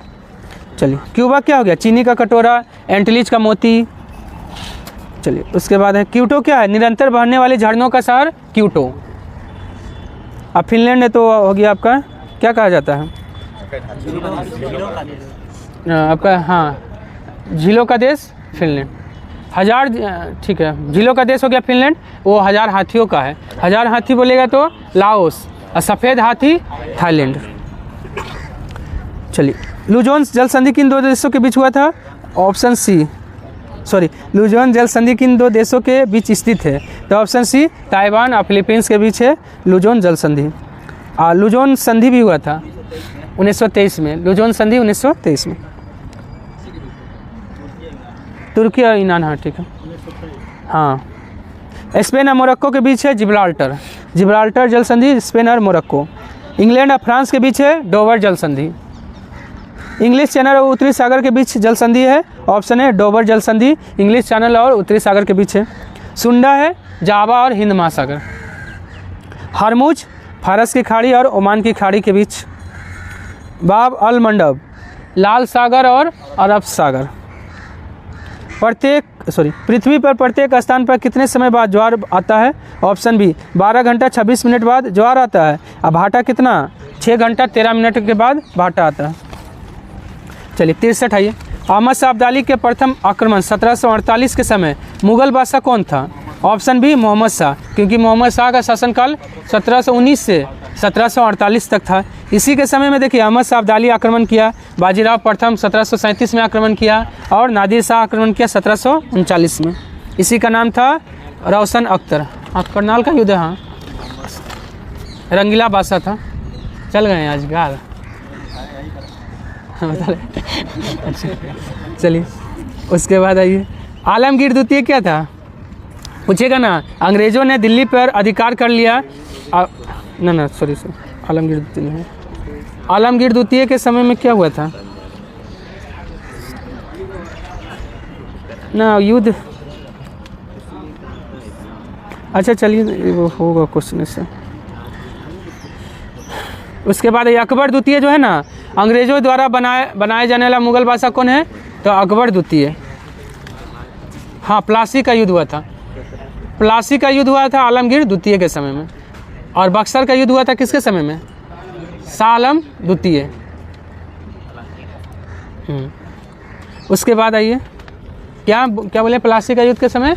चलिए, क्यूबा क्या हो गया? चीनी का कटोरा, एंटलीज का मोती। चलिए, उसके बाद है क्यूटो क्या है? निरंतर बहने वाले झरनों का शहर क्यूटो। अब फिनलैंड है तो हो गया आपका, क्या कहा जाता है? आपका, हाँ, झीलों का देश फिनलैंड। हजार, ठीक है, झीलों का देश हो गया फिनलैंड। वो 1000 हाथियों का है। 1000 हाथी बोलेगा तो लाओस, और सफ़ेद हाथी थाईलैंड। चलिए, लुजोन जल संधि किन दो देशों के बीच हुआ था? ऑप्शन सी, सॉरी, लुजोन जल संधि किन दो देशों के बीच स्थित है? तो ऑप्शन सी, ताइवान और फिलीपींस के बीच है लुजोन जल संधि। लुजोन संधि भी हुआ था 1923 में। लुजोन संधि 1923 में। तुर्की और ईरान, हाँ ठीक है। हाँ, स्पेन और मोरक्को के बीच है जिब्राल्टर। जिब्राल्टर जल संधि स्पेन और मोरक्को। इंग्लैंड और फ्रांस के बीच है डोवर जल संधि। इंग्लिश चैनल और उत्तरी सागर के बीच जल संधि है। ऑप्शन है डोवर जल संधि, इंग्लिश चैनल और उत्तरी सागर के बीच है। सुंडा है जावा और हिंद महासागर। हरमुज फारस की खाड़ी और ओमान की खाड़ी के बीच। बाब अल मंडब लाल सागर और अरब सागर। पृथ्वी पर प्रत्येक स्थान पर कितने समय बाद ज्वार आता है? ऑप्शन बी 12 घंटा 26 मिनट बाद ज्वार आता है। अब भाटा कितना? 6 घंटा 13 मिनट के बाद भाटा आता है। चलिए, 63 आइए। अहमद शाह अब्दाली के प्रथम आक्रमण 1748 के समय मुगल बादशाह कौन था? ऑप्शन बी मोहम्मद शाह, क्योंकि मोहम्मद शाह का शासनकाल 1719 से 1748 तक था। इसी के समय में देखिए अहमद शाह अब्दाली आक्रमण किया, बाजीराव प्रथम 1737 में आक्रमण किया और नादिर शाह आक्रमण किया 1739 में। इसी का नाम था रोशन अख्तर। करनाल का युद्ध, हाँ, रंगीला बादशाह था। चल गए आज गाल। चलिए, उसके बाद आइए, आलमगीर द्वितीय क्या था? पूछेगा ना। अंग्रेज़ों ने दिल्ली पर अधिकार कर लिया। सॉरी, आलमगीर द्वितीय नहीं। आलमगीर द्वितीय के समय में क्या हुआ था ना? युद्ध, अच्छा चलिए, वो होगा क्वेश्चन से। उसके बाद अकबर द्वितीय जो है ना, अंग्रेज़ों द्वारा बनाए जाने वाला मुगल बादशाह कौन है? तो अकबर द्वितीय। हाँ, प्लासी का युद्ध हुआ था। प्लासी का युद्ध हुआ था आलमगीर द्वितीय के समय में। और बक्सर का युद्ध हुआ था किसके समय में? शाह आलम द्वितीय। उसके बाद आइए, क्या बोले? प्लासी का युद्ध के समय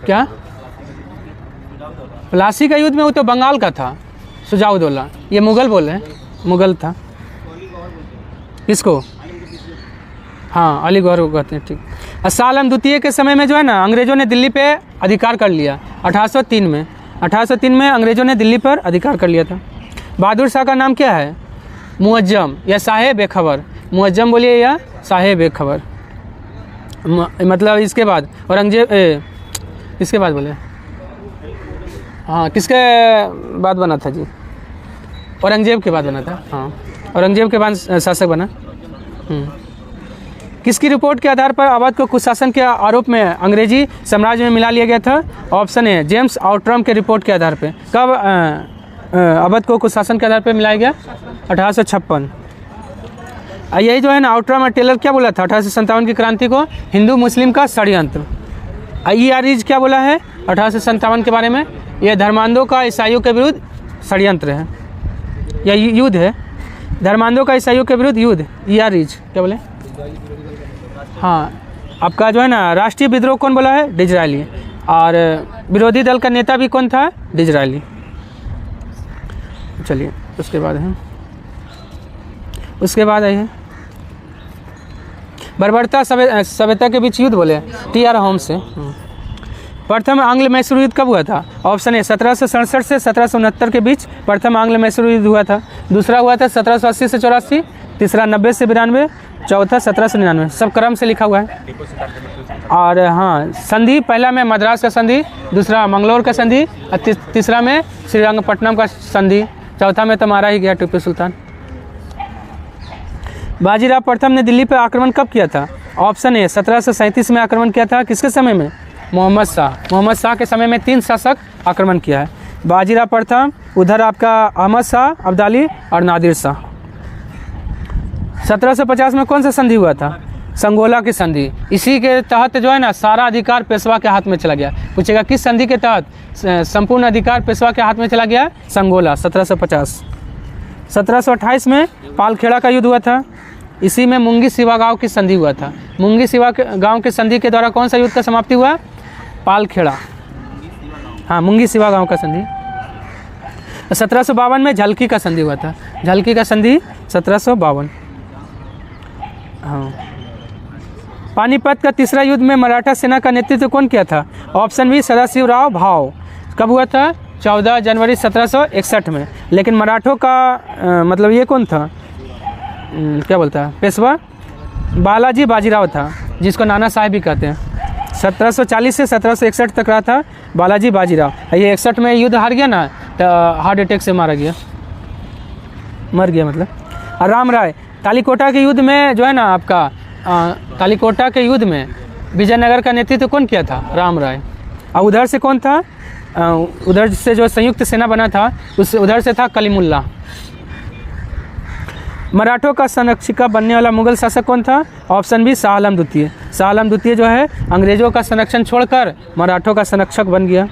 क्या? प्लासी का युद्ध में वो तो बंगाल का था, सुजाउद्दौला। ये मुगल बोल रहे हैं, मुगल था। किसको? हाँ, अलीगढ़ को कहते हैं, ठीक। शाह आलम द्वितीय के समय में जो है ना, अंग्रेज़ों ने दिल्ली पे अधिकार कर लिया 1803 में। 1803 में अंग्रेज़ों ने दिल्ली पर अधिकार कर लिया था। बहादुर शाह का नाम क्या है? मुअज्जम या साहेब बेखबर। मुअज्जम बोलिए या साहेब बेखबर। मतलब इसके बाद औरंगजेब, इसके बाद बोले, हाँ, किसके बाद बना था जी? औरंगजेब के बाद बना था। हाँ, औरंगजेब के बाद शासक बना। किसकी रिपोर्ट के आधार पर अवध को कुशासन के आरोप में अंग्रेजी साम्राज्य में मिला लिया गया था? ऑप्शन है जेम्स आउट्रम के रिपोर्ट के आधार पर। कब अवध को कुशासन के आधार पर मिलाया गया? 1856। यही जो है ना, आउट्रम और टेलर क्या बोला था 1857 की क्रांति को? हिंदू मुस्लिम का षड्यंत्र। ईआरइज क्या बोला है 1857 के बारे में? यह धर्मांधों का ईसाइयों के विरुद्ध षड्यंत्र है या युद्ध है। धर्मांधों का ईसाइयों के विरुद्ध युद्ध। ईआरइज क्या बोले? हाँ, आपका जो है ना, राष्ट्रीय विद्रोह कौन बोला है? डिजरायली। और विरोधी दल का नेता भी कौन था? डिजरायली। चलिए, उसके बाद है, उसके बाद आई है बर्बरता सभ्यता के बीच युद्ध बोले, टी.आर. होम्स से। प्रथम आंग्ल मैसूर युद्ध कब हुआ था? ऑप्शन ए 1767 से 1769 के बीच प्रथम आंग्ल मैसूर युद्ध हुआ था। दूसरा हुआ था 1780 से 84, तीसरा 90 से 92, चौथा 1799। सब क्रम से लिखा हुआ है। और हाँ, संधि पहला में मद्रास का संधि, दूसरा मंगलौर का संधि, और तीसरा में श्रीरंगपट्टनम का संधि, चौथा में तो मारा ही गया टीपू सुल्तान। बाजीराव प्रथम ने दिल्ली पर आक्रमण कब किया था? ऑप्शन ए 1737 में आक्रमण किया था। किसके समय में? मोहम्मद शाह। मोहम्मद शाह के समय में 3 शासक आक्रमण किया है। बाजीराव प्रथम, उधर आपका अहमद शाह, अब्दाली और नादिर शाह। 1750 में कौन सा संधि हुआ था? संगोला की संधि। इसी के तहत जो है ना सारा अधिकार पेशवा के हाथ में चला गया। पूछेगा किस संधि के तहत संपूर्ण अधिकार पेशवा के हाथ में चला गया? संगोला, 1750। 1728 में पालखेड़ा का युद्ध हुआ था। इसी में मुंगी सिवा गांव की संधि हुआ था। मुंगी सिवा गांव की संधि के द्वारा कौन सा युद्ध का समाप्ति हुआ? पालखेड़ा, हाँ, मुंगी सिवा गांव का संधि। 1752 में झलकी का संधि हुआ था। झलकी का संधि 1752। हाँ। पानीपत का तीसरा युद्ध में मराठा सेना का नेतृत्व कौन किया था? ऑप्शन बी सदाशिवराव भाव। कब हुआ था? 14 जनवरी 1761 में। लेकिन मराठों का मतलब ये कौन था, क्या बोलता है, पेशवा बालाजी बाजीराव था, जिसको नाना साहेब भी कहते हैं। 1740 से 1761 तक रहा था बालाजी बाजीराव। ये 61 में युद्ध हार गया ना, तो हार्ट अटैक से मारा गया, मर गया मतलब। और राम राय तालीकोटा के युद्ध में जो है ना आपका तालीकोटा के युद्ध में विजयनगर का नेतृत्व कौन किया था? राम राय। और उधर से कौन था? उधर से जो संयुक्त सेना बना था उस उधर से था कलीमुल्ला। मराठों का संरक्षिका बनने वाला मुगल शासक कौन था? ऑप्शन बी शाह आलम द्वितीय। शाह आलम द्वितीय जो है अंग्रेजों का संरक्षण छोड़कर मराठों का संरक्षक बन गया।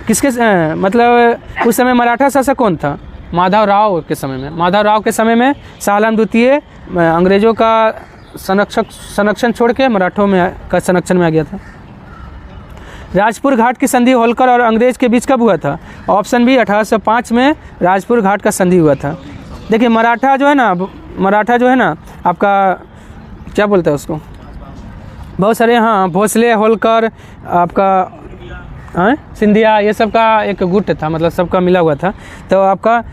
किसके मतलब उस समय मराठा शासक कौन था? माधव राव के समय में। माधव राव के समय में शाह आलम द्वितीय अंग्रेजों का संरक्षण छोड़ के मराठों में का संरक्षण में आ गया था। राजपुर घाट की संधि होलकर और अंग्रेज के बीच कब हुआ था? ऑप्शन बी 1805 में राजपुर घाट का संधि हुआ था। देखिए मराठा जो है ना आपका क्या बोलते हैं उसको, बहुत सारे, हाँ, भोसले, होलकर, आपका सिंधिया, ये सब का एक गुट था, मतलब सबका मिला हुआ था। तो आपका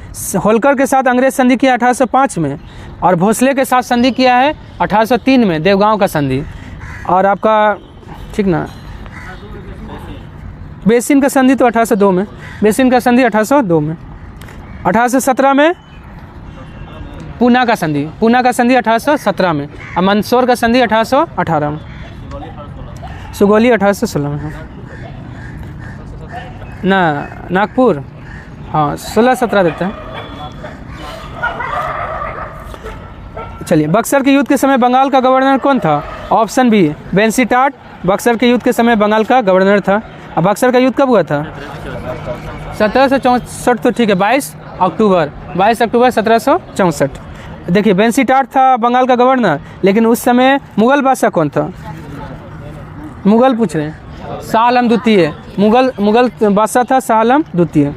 होलकर के साथ अंग्रेज संधि किया 1805 में, और भोसले के साथ संधि किया है 1803 में, देवगांव का संधि। और आपका ठीक ना, बेसिन का संधि तो 1802 में, बेसिन का संधि 1802 में। 1817 में पूना का संधि, पूना का संधि 1817 में, और मंदसौर का संधि 1818 में, सुगौली 1816 में, ना नागपुर, हाँ 16-17 देता है। चलिए, बक्सर के युद्ध के समय बंगाल का गवर्नर कौन था? ऑप्शन बी बेंसीटाट बक्सर के युद्ध के समय बंगाल का गवर्नर था। अब बक्सर का युद्ध कब हुआ था? 1764 तो ठीक है, 22 अक्टूबर 1764। देखिए बेंसीटाट था बंगाल का गवर्नर, लेकिन उस समय मुगल बादशाह कौन था? मुगल पूछ रहे हैं, शाह आलम द्वितीय। मुगल बादशाह था शाह आलम द्वितीय।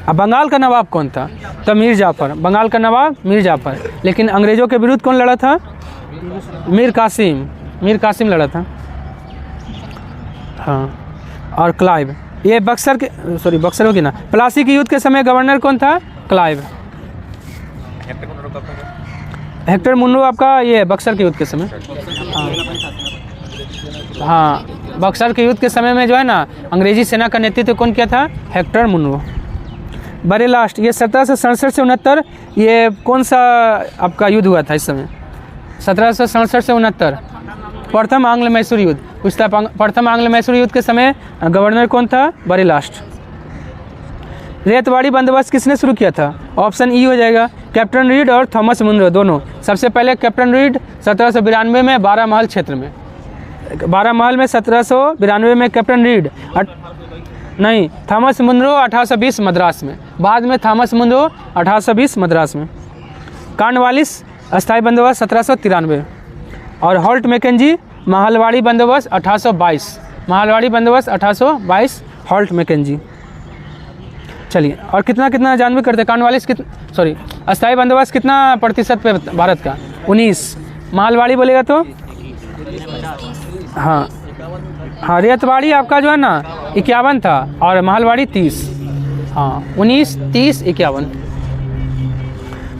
अब बंगाल का नवाब कौन था? तो मीर जाफ़र, बंगाल का नवाब मीर जाफ़र। लेकिन अंग्रेज़ों के विरुद्ध कौन लड़ा था? मीर कासिम लड़ा था, हाँ। और क्लाइव, ये बक्सर होगी ना। प्लासी के युद्ध के समय गवर्नर कौन था? क्लाइव। हेक्टर मुनरो आपका ये बक्सर के युद्ध के समय, हाँ, बक्सर के युद्ध के समय में जो है ना अंग्रेजी सेना का नेतृत्व कौन किया था? Hector Munro. बड़े लास्ट, ये 1767 से 69, ये कौन सा आपका युद्ध हुआ था इस समय? 1767 से 69 प्रथम आंग्ल मैसूर युद्ध। पूछता प्रथम आंग्ल मैसूर युद्ध के समय गवर्नर कौन था? बड़े लास्ट। रेतवाड़ी बंदोबस्त किसने शुरू किया था? ऑप्शन ई हो जाएगा, कैप्टन रीड और थॉमस मुनरो दोनों। सबसे पहले कैप्टन रीड 1792 में 12 महल क्षेत्र में, 12 महल में 1792 में कैप्टन रीड, नहीं, थॉमस मुनरो 1820 मद्रास में। बाद में थॉमस मुनरो 1820 मद्रास में। कॉर्नवालिस अस्थायी बंदोबस्त 1793, और हॉल्ट मैकेंजी महलवाड़ी बंदोबस्त 1822, महलवाड़ी बंदोबस्त 1822, हॉल्ट मैकेंजी। चलिए, और कितना जानवी करते हैं कॉर्नवालिस अस्थायी बंदोबस्त कितना प्रतिशत पे भारत का? 19। महलवाड़ी बोलेगा तो हाँ हाँ, रेतवाड़ी आपका जो है ना 51 था और महलवाड़ी 30। हाँ, 19, 30, 51।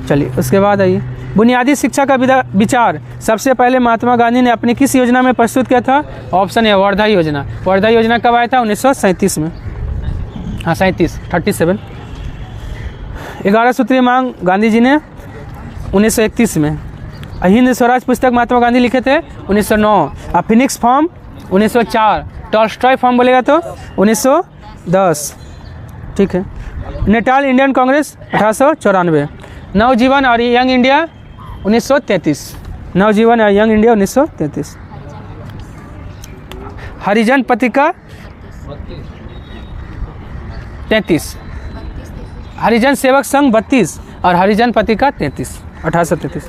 चलिए उसके बाद आइए, बुनियादी शिक्षा का विचार सबसे पहले महात्मा गांधी ने अपनी किस योजना में प्रस्तुत किया था? ऑप्शन ए वर्धा योजना। वर्धा योजना कब आया था? 1937 में। हाँ 37, 37। 11 सूत्रीय मांग गांधी जी ने 1931 में। हिंद स्वराज पुस्तक महात्मा गांधी लिखे थे 1909। Phoenix form 1904। टॉल्स्टॉय फॉर्म बोलेगा तो 1910। ठीक है। Natal Indian Congress 1894। नवजीवन और यंग इंडिया 1933। नवजीवन और यंग इंडिया 1933। हरिजन पत्रिका 33। हरिजन सेवक संघ 32 और हरिजन पत्रिका 33। 1833।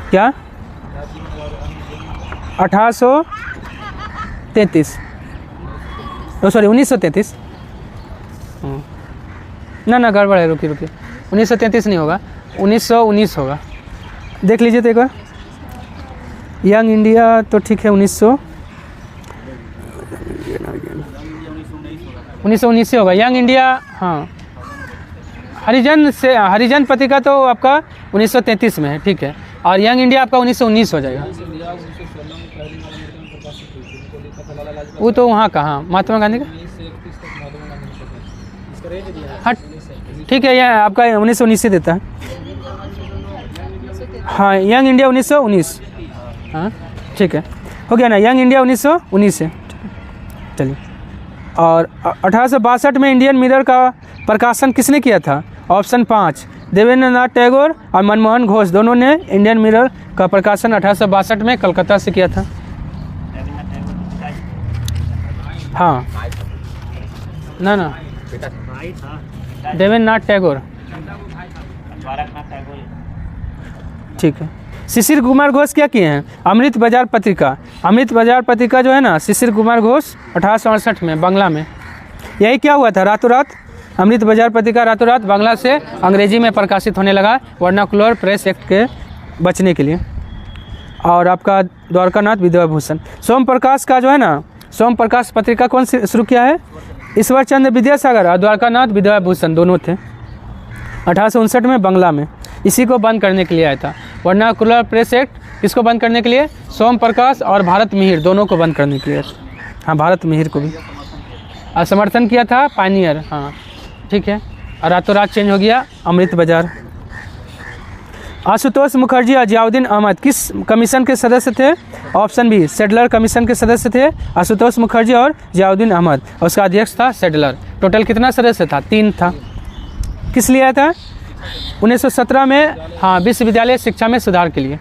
क्या? 1833। सॉरी 1933। ना गड़बड़ है, रुकिए 1933 नहीं होगा, 1919 होगा। देख लीजिए तो एक बार। यंग इंडिया तो ठीक है 1919 होगा यंग इंडिया। हाँ, हरिजन पत्रिका तो आपका 1933 में है, ठीक है। और यंग इंडिया आपका 1919 हो जाएगा। वो तो वहाँ का, हाँ महात्मा गांधी का। हाँ ठीक है, यह आपका 1919 से देता है। हाँ, यंग इंडिया 1919। हाँ ठीक है, हो गया ना, यंग इंडिया 1919 है। चलिए, और 1862 में इंडियन मिरर का प्रकाशन किसने किया था? ऑप्शन 5 देवेंद्रनाथ टैगोर और मनमोहन घोष दोनों ने इंडियन मिरर का प्रकाशन 1862 में कलकत्ता से किया था। हाँ ना देवेंद्रनाथ टैगोर, ठीक है। शिशिर कुमार घोष क्या किए हैं? अमृत बाजार पत्रिका। अमृत बाजार पत्रिका जो है ना, शिशिर कुमार घोष 1868 में बांग्ला में। यही क्या हुआ था, रातों रात अमृत बाजार पत्रिका रातों रात बांग्ला से अंग्रेजी में प्रकाशित होने लगा, वर्नाकुलर प्रेस एक्ट के बचने के लिए। और आपका द्वारकानाथ विधवा भूषण। सोम प्रकाश का जो है ना, सोम प्रकाश पत्रिका कौन से शुरू किया है? ईश्वर चंद्र विद्यासागर और द्वारकानाथ विधवा भूषण दोनों थे। 1859 में बांग्ला में। इसी को बंद करने के लिए आया था, वर्नाकुलर प्रेस एक्ट। इसको बंद करने के लिए सोम प्रकाश और भारत मिहिर दोनों को बंद करने के लिए। हाँ, भारत मिहिर को भी समर्थन किया था पायनियर। हाँ ठीक है, और रातों रात चेंज हो गया अमृत बाजार। आशुतोष मुखर्जी और जियाउद्दीन अहमद किस कमीशन के सदस्य थे? ऑप्शन बी सेडलर कमीशन के सदस्य थे आशुतोष मुखर्जी और जियाउद्दीन अहमद, और उसका अध्यक्ष था सेडलर। टोटल कितना सदस्य था? 3 था। किस लिए आया था? 1917 में, हाँ, विश्वविद्यालय शिक्षा में सुधार के लिए।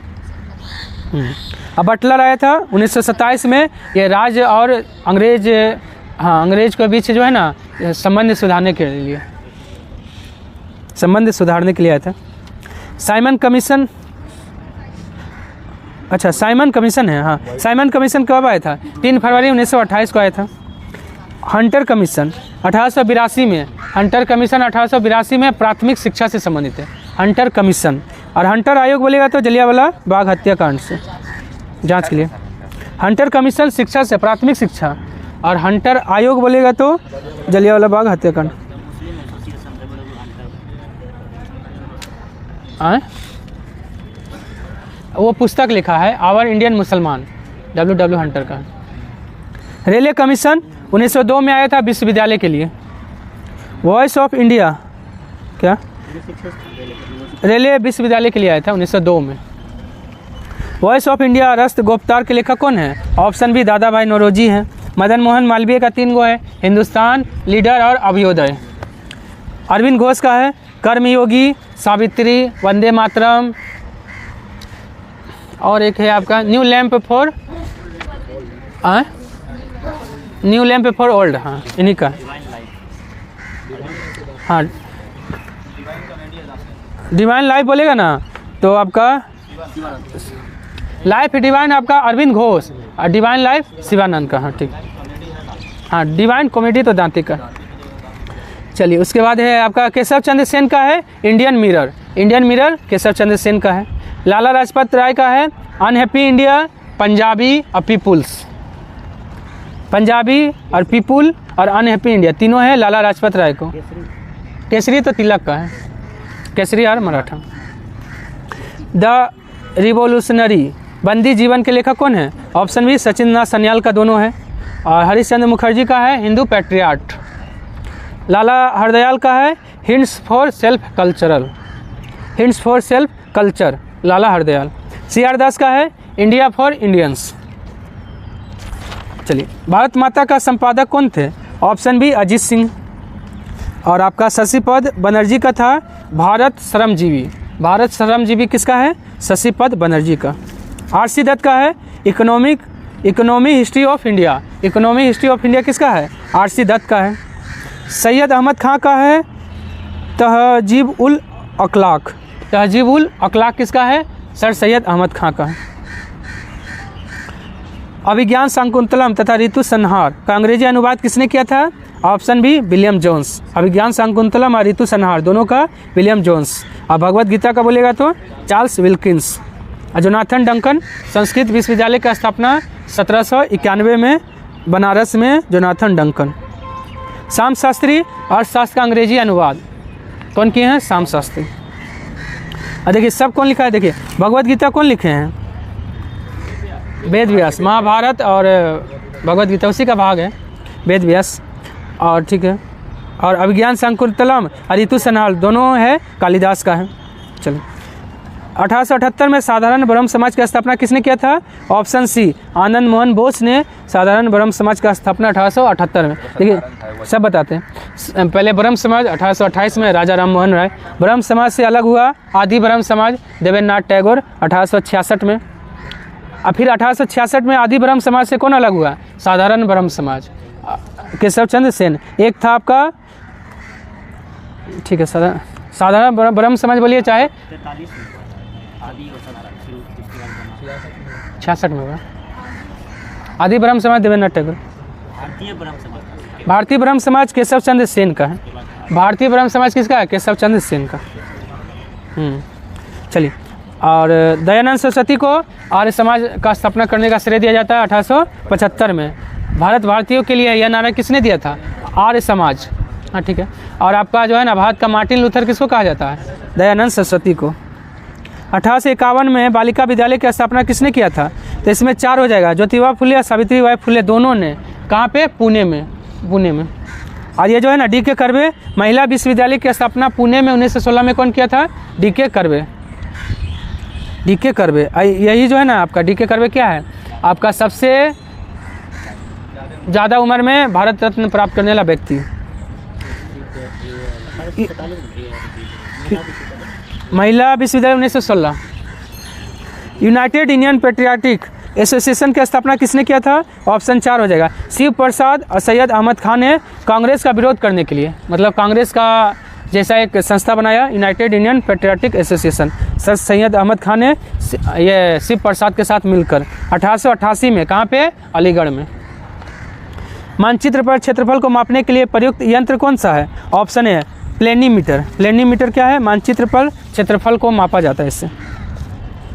अब बटलर आया था 1927 में, ये राज्य और अंग्रेज, हाँ, अंग्रेज के बीच जो है ना संबंध सुधारने के लिए, संबंध सुधारने के लिए आया था। साइमन कमीशन, अच्छा साइमन कमीशन है, हाँ। साइमन कमीशन कब आया था? 3 फरवरी 1928 को आया था। हंटर कमीशन 1882 में। हंटर कमीशन 1882 में प्राथमिक शिक्षा से संबंधित है, हंटर कमीशन। और हंटर आयोग बोलेगा तो जलियांवाला बाग हत्याकांड से जांच के लिए। हंटर कमीशन शिक्षा से, प्राथमिक शिक्षा, और हंटर आयोग बोलेगा तो जलियांवाला बाग हत्याकांड। वो पुस्तक लिखा है आवर इंडियन मुसलमान, W हंटर का। रेलवे कमीशन 1902 में आया था विश्वविद्यालय के लिए। वॉइस ऑफ इंडिया, क्या? रेलवे विश्वविद्यालय के लिए आया था 1902 में। वॉइस ऑफ इंडिया रस्त गोपतार के लेखक कौन है? ऑप्शन बी दादा भाई नौरोजी हैं। मदन मोहन मालवीय का 3 गो है, हिंदुस्तान, लीडर और अभ्युदय। अरविंद घोष का है कर्मयोगी, सावित्री, वंदे मातरम, और एक है आपका new lamp for, new lamp for old, हाँ इन्हीं का। हाँ, डिवाइन लाइफ बोलेगा ना तो आपका लाइफ डिवाइन आपका अरविंद घोष, और डिवाइन लाइफ शिवानंद का। हाँ ठीक, हाँ डिवाइन कॉमेडी तो दांती का। चलिए उसके बाद है आपका केशव चंद्र सेन का है Indian Mirror. Indian Mirror Keshav Chandra Sen का है। लाला लाजपत राय का है अनहैप्पी इंडिया, पंजाबी और पीपुल्स। पंजाबी और पीपुल और अनहैप्पी इंडिया तीनों है लाला लाजपत राय को। केसरी तो तिलक का है, केसरी और मराठा। द रिवोल्यूशनरी बंदी जीवन के लेखक कौन है? ऑप्शन बी सचिन नाथ सन्याल का दोनों है। और हरिश्चंद्र मुखर्जी का है हिंदू पैट्रियाट। लाला हरदयाल का है hints for self cultural, hints for self culture, Lala Hardayal. CR दास का है इंडिया फॉर इंडियंस। चलिए, भारत माता का संपादक कौन थे? Option B Ajit Singh. और आपका शशिपद बनर्जी का था भारत श्रमजीवी। भारत श्रमजीवी किसका है? शशिपद बनर्जी का। RC दत्त का है economy history of India. Economy history of India किसका है? RC दत्त का है। सैयद अहमद खां का है तहजीब उल अखलाक। तहजीब उल अखलाक किसका है? सर सैयद अहमद खां का है। अभिज्ञान शाकुंतलम तथा ऋतु संहार का अंग्रेजी अनुवाद किसने किया था? Option B William Jones. Abhigyan Shakuntalam और ऋतु संहार दोनों का विलियम जोन्स। और भगवत गीता का बोलेगा तो चार्ल्स विल्किंस। और जोनाथन डंकन संस्कृत विश्वविद्यालय का स्थापना 1791 में बनारस में जोनाथन डंकन। श्याम शास्त्री अर्थशास्त्र का अंग्रेजी अनुवाद कौन किए हैं? श्याम शास्त्री। और देखिए सब कौन लिखा है, देखिए भगवत गीता कौन लिखे हैं? वेद व्यास। महाभारत और भगवत गीता उसी का भाग है, वेद व्यास। और ठीक है, और अभिज्ञान शाकुंतलम और ऋतु संहार दोनों है कालिदास का है। चलो, 1878 में साधारण ब्रह्म समाज की स्थापना किसने किया था? ऑप्शन सी आनंद मोहन बोस ने साधारण ब्रह्म समाज का स्थापना 1878 में। देखिए सब बताते हैं। पहले ब्रह्म समाज 1828 में राजा राम मोहन राय। ब्रह्म समाज से अलग हुआ आदि ब्रह्म समाज देवेंद्रनाथ टैगोर 1866 में। और फिर 1866 में आदि ब्रह्म समाज से कौन अलग हुआ? साधारण ब्रह्म समाज, केशव चंद्र सेन। एक था आपका, ठीक है, साधारण ब्रह्म समाज बोलिए चाहे 66 में होगा। आदि ब्रह्म समाज देवेंद्रनाथ टैगोर। भारतीय ब्रह्म समाज केशव चंद्र सेन का है। भारतीय ब्रह्म समाज किसका है? केशव चंद्र सेन का। चलिए, और दयानंद सरस्वती को आर्य समाज का स्थापना करने का श्रेय दिया जाता है 1875 में। भारत भारतीयों के लिए यह नारा किसने दिया था? आर्य समाज। हाँ ठीक है। और आपका जो है ना भारत का मार्टिन लूथर किसको कहा जाता है? दयानंद सरस्वती को। 1851 में बालिका विद्यालय की स्थापना किसने किया था? तो इसमें 4 हो जाएगा। ज्योतिबा फुले और सावित्रीबाई फुले दोनों ने। कहाँ पे? पुणे में। पुणे में। और ये जो है ना DK कर्वे महिला विश्वविद्यालय की स्थापना पुणे में 1916 में कौन किया था? DK curve. DK कर्वे यही जो है ना आपका DK कर्वे क्या है? आपका सबसे ज़्यादा उम्र में भारत रत्न प्राप्त करने वाला व्यक्ति। महिला विश्वविद्यालय 1916। यूनाइटेड इंडियन पेट्रियाटिक एसोसिएशन की स्थापना किसने किया था? ऑप्शन 4 हो जाएगा। शिव प्रसाद और सैयद अहमद खान ने कांग्रेस का विरोध करने के लिए, मतलब कांग्रेस का जैसा एक संस्था बनाया United Indian Patriotic Association. Sir Syed Ahmed Khan ने ये शिव प्रसाद के साथ मिलकर 1888 में। कहाँ पे? अलीगढ़ में। मानचित्र पर क्षेत्रफल को मापने के लिए प्रयुक्त यंत्र कौन सा है? ऑप्शन ए प्लेनीमीटर। प्लेनीमीटर क्या है? मानचित्र पर क्षेत्रफल को मापा जाता है इससे।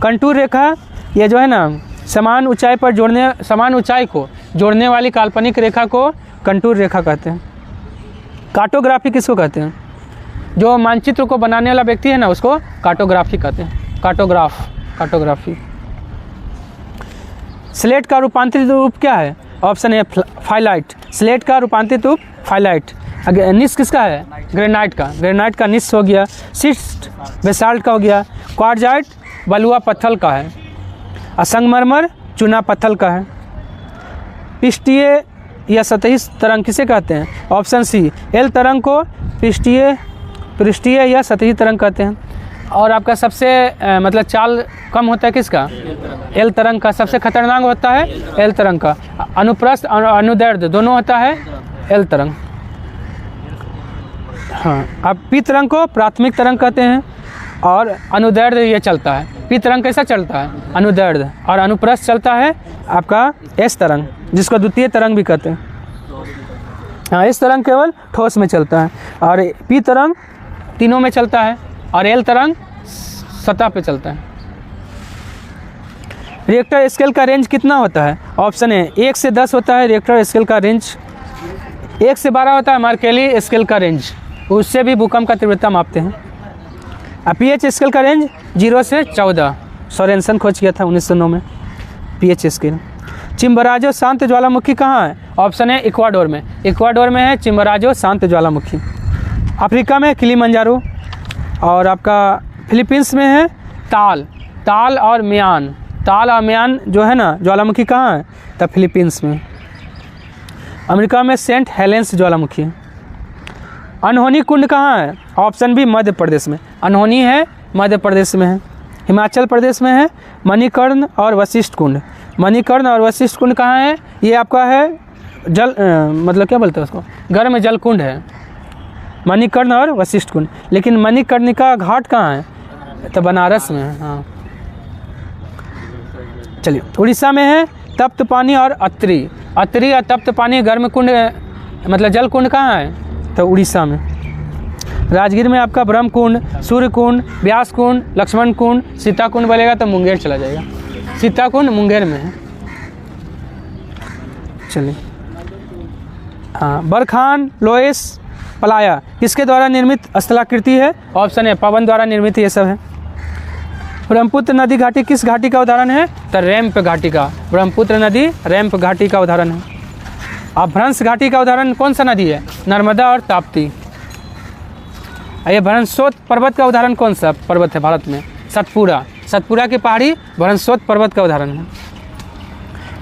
कंटूर रेखा, ये जो है ना समान ऊंचाई पर जोड़ने, समान ऊंचाई को जोड़ने वाली काल्पनिक रेखा को कंटूर रेखा कहते हैं। कार्टोग्राफी किसको कहते हैं? जो मानचित्र को बनाने वाला व्यक्ति है ना उसको कार्टोग्राफी कहते हैं। कार्टोग्राफी। स्लेट का रूपांतरित रूप क्या है? ऑप्शन ए फाइलाइट। स्लेट का रूपांतरित रूप फाइलाइट। निस किसका है? ग्रेनाइट का। ग्रेनाइट का निस हो गया। सिस्ट बेसाल्ट का हो गया। क्वार्जाइट बलुआ पत्थर का है। संगमरमर चूना पत्थर का है। पृष्ठीय या सतही तरंग किसे कहते हैं? ऑप्शन सी एल तरंग को पृष्ठीय या सतही तरंग कहते हैं। और आपका सबसे मतलब चाल कम होता है किसका? एल तरंग का। सबसे खतरनाक होता है एल तरंग का। अनुप्रस्थ और अनुदैर्ध्य दोनों होता है एल तरंग। हाँ, अब पी तरंग को प्राथमिक तरंग कहते हैं और अनुदैर्ध्य ये चलता है। पी तरंग कैसा चलता है? अनुदैर्ध्य। और अनुप्रस्थ चलता है आपका एस तरंग, जिसको द्वितीय तरंग भी कहते हैं। हाँ, एस तरंग केवल ठोस में चलता है और पी तरंग तीनों में चलता है और एल तरंग सतह पे चलता है। रिएक्टर स्केल का रेंज कितना होता है? ऑप्शन है 1 से 10 होता है रिएक्टर स्केल का रेंज, 1 से 12 होता है मार्केली स्केल का रेंज, उससे भी भूकंप का तीव्रता मापते हैं। पीएच स्केल का रेंज 0 से 14, सोरेनसन खोज किया था 1909 में पीएच स्केल। चिम्बराजो शांत ज्वालामुखी कहाँ है? ऑप्शन है इक्वाडोर में, इक्वाडोर में है चिम्बराजो शांत ज्वालामुखी। अफ्रीका में किलिमंजारो, और आपका फिलीपींस में है ताल और म्यान जो है ना ज्वालामुखी कहाँ है? तब फिलीपींस में। अमेरिका में सेंट हेलेंस ज्वालामुखी। अनहोनी कुंड कहाँ है? ऑप्शन बी मध्य प्रदेश में, अनहोनी है मध्य प्रदेश में है। हिमाचल प्रदेश में है मणिकर्ण और वशिष्ठ कुंड। मणिकर्ण और वशिष्ठ कुंड कहाँ है? ये आपका है जल मतलब क्या बोलते हैं उसको, गर्म जल कुंड है मणिकर्ण और वशिष्ठ कुंड। लेकिन मणिकर्णिका घाट कहाँ है? तो बनारस में है। हाँ चलिए, उड़ीसा में है तप्त पानी और अत्रि और तप्त पानी गर्म कुंड मतलब जल कुंड कहाँ है? तो उड़ीसा में। राजगीर में आपका ब्रह्म कुंड, सूर्य कुंड, व्यास कुंड, लक्ष्मण कुंड, सीता कुंड बोलेगा तो मुंगेर चला जाएगा, सीता कुंड मुंगेर में है। चलिए, हाँ, बरखान लोएस पलाया किसके द्वारा निर्मित स्थलाकृति है? ऑप्शन है पवन द्वारा निर्मित ये सब है। ब्रह्मपुत्र नदी घाटी किस घाटी का उदाहरण है? तो रैंप घाटी का, ब्रह्मपुत्र नदी रैंप घाटी का उदाहरण है। अब भ्रंश घाटी का उदाहरण कौन सा नदी है? नर्मदा और ताप्ती। ये भ्रंशोत पर्वत का उदाहरण कौन सा पर्वत है भारत में? सतपुरा की पहाड़ी भ्रंशोत पर्वत का उदाहरण है।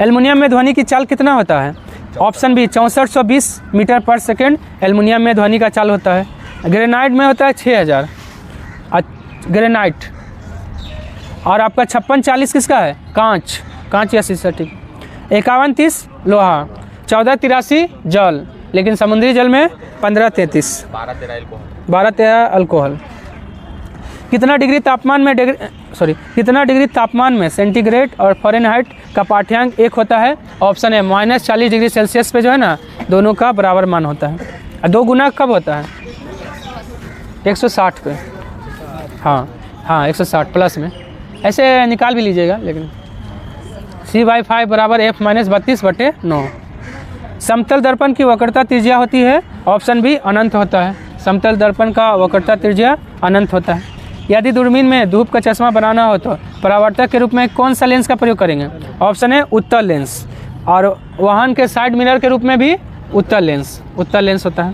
एल्युमिनियम में ध्वनि की चाल कितना होता है? ऑप्शन बी 6420 मीटर पर सेकेंड एल्युमिनियम में ध्वनि का चाल होता है। ग्रेनाइट में होता है 6000 ग्रेनाइट। और आपका 5640 किसका है? कांच या शीशा, ठीक। 5130 लोहा, 1483 जल, लेकिन समुद्री जल में 1533, 12-13 अल्कोहल। कितना डिग्री तापमान में सेंटीग्रेड और फ़ारेनहाइट का पाठ्यांक 1 होता है? ऑप्शन है -40 डिग्री सेल्सियस पे जो है ना दोनों का बराबर मान होता है। 2 गुना कब होता है? 160 पे। हाँ 160 प्लस में, ऐसे निकाल भी लीजिएगा, लेकिन C/5 बराबर F - 32/9। समतल दर्पण की वक्रता त्रिज्या होती है? ऑप्शन बी अनंत होता है, समतल दर्पण का वक्रता त्रिज्या अनंत होता है। यदि दूरबीन में धूप का चश्मा बनाना हो तो परावर्तक के रूप में कौन सा लेंस का प्रयोग करेंगे? ऑप्शन है उत्तल लेंस, और वाहन के साइड मिरर के रूप में भी उत्तल लेंस होता है।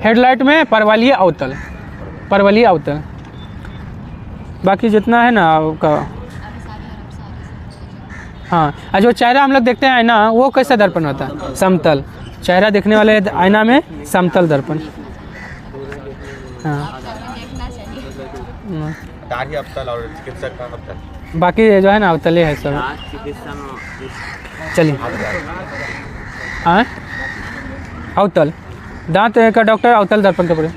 हेडलाइट में परवलीय अवतल। बाकी जितना है ना आपका, हाँ, जो चेहरा हम लोग देखते हैं आईना, वो कैसा दर्पण होता है? समतल। चेहरा देखने वाले आईना में समतल दर्पण। हाँ, अवतल और चिकित्सक का अवतल। बाकी जो है ना अवतल है सब। चलिए, हाँ, अवतल दांत का डॉक्टर अवतल दर्पण का प्रयोग।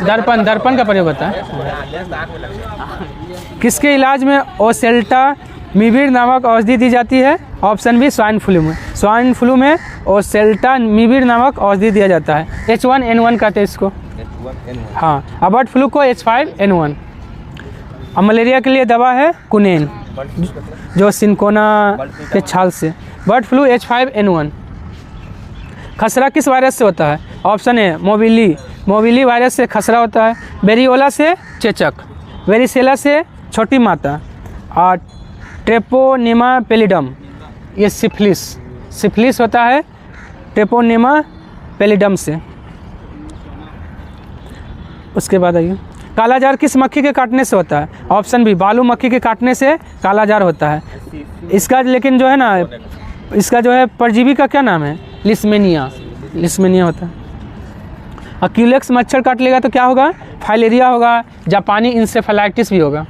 दर्पण का प्रयोग होता है। किसके इलाज में ओसेल्टामिविर नामक औषधि दी जाती है? ऑप्शन बी स्वाइन फ्लू में ओसेल्टामिविर नामक औषधि दिया जाता है। H1N1 कहते हैं इसको। हाँ, अब बर्ड फ्लू को H5N1। अब मलेरिया के लिए दवा है कुनेन, जो सिनकोना के छाल से। Bird flu H5N1। खसरा किस वायरस से होता है? ऑप्शन है मोबिली वायरस से खसरा होता है। वेरियोला से चेचक, वेरिसेला से छोटी माता, और ट्रेपोनेमा पेलिडम ये सिफिलिस होता है ट्रेपोनेमा पेलिडम से। उसके बाद आइए, कालाजार किस मक्खी के काटने से होता है? ऑप्शन बी बालू मक्खी के काटने से कालाजार होता है। इसका लेकिन जो है ना, इसका जो है परजीवी का क्या नाम है? लिस्मेनिया होता है। क्यूलेक्स मच्छर काट लेगा तो क्या होगा? फाइलेरिया होगा, जापानी इंसेफेलाइटिस भी होगा।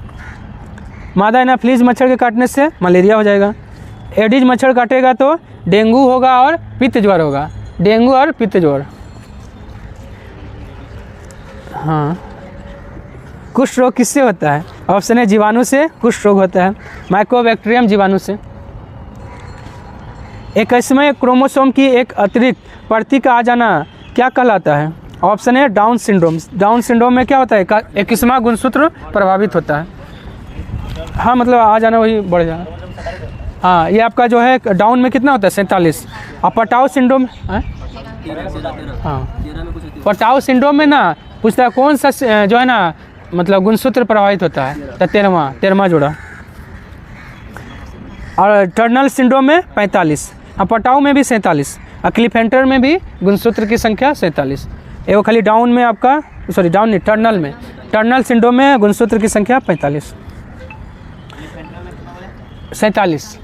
मादा एनाफिलीज मच्छर के काटने से मलेरिया हो जाएगा। एडिज मच्छर काटेगा तो डेंगू होगा और पित्त ज्वर होगा। डेंगू और पित्त ज्वर। हाँ, कुष्ठ रोग किससे होता है? ऑप्शन है जीवाणु से कुष्ठ रोग होता है, माइकोबैक्टीरियम जीवाणु से। 21वें क्रोमोसोम की एक अतिरिक्त प्रति का आ जाना क्या कहलाता है? ऑप्शन है डाउन सिंड्रोम। डाउन सिंड्रोम में क्या होता है, 21वां गुणसूत्र प्रभावित होता है। हाँ मतलब आ जाना वही बढ़ जाना। हाँ ये आपका जो है डाउन में कितना होता है 47। और पटाव सिंड्रोम, हाँ पटाव सिंड्रोम में ना पूछता है कौन सा जो है ना मतलब गुणसूत्र प्रभावित होता है, तो 13वां जोड़ा। और टर्नल सिंड्रोम में 45, और पटाव में भी 47, और क्लिफेंटर में भी गुणसूत्र की संख्या 47। एवं खाली डाउन में आपका, सॉरी डाउन नहीं, टर्नल में, टर्नल सिंड्रोम में गुणसूत्र की संख्या 45, 47।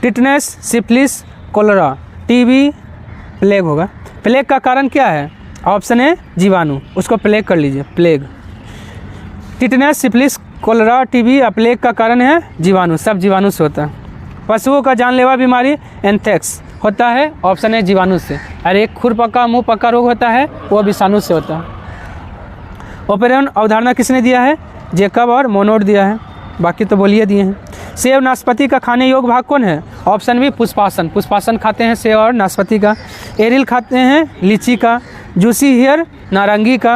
Tetanus, syphilis, cholera, TB, plague होगा। प्लेग का कारण क्या है, ऑप्शन है जीवाणु, उसको प्लेग कर लीजिए, plague. Tetanus, syphilis, cholera, TB और प्लेग का कारण है जीवाणु, सब जीवाणु से होता है। पशुओं का जानलेवा बीमारी एंथ्रेक्स होता है, ऑप्शन है जीवाणु से। और एक खुर पका मुंह पका रोग होता है, वो विषाणु से होता है। ओपेरॉन अवधारणा किसने दिया है, जेकब और मोनोड दिया है, बाकी तो बोलिए दिए हैं। सेब नाशपाती का खाने योग्य भाग कौन है, ऑप्शन भी पुष्पासन, पुष्पासन खाते हैं सेब और नाशपाती का। एरिल खाते हैं लीची का। जूसी हेयर नारंगी का।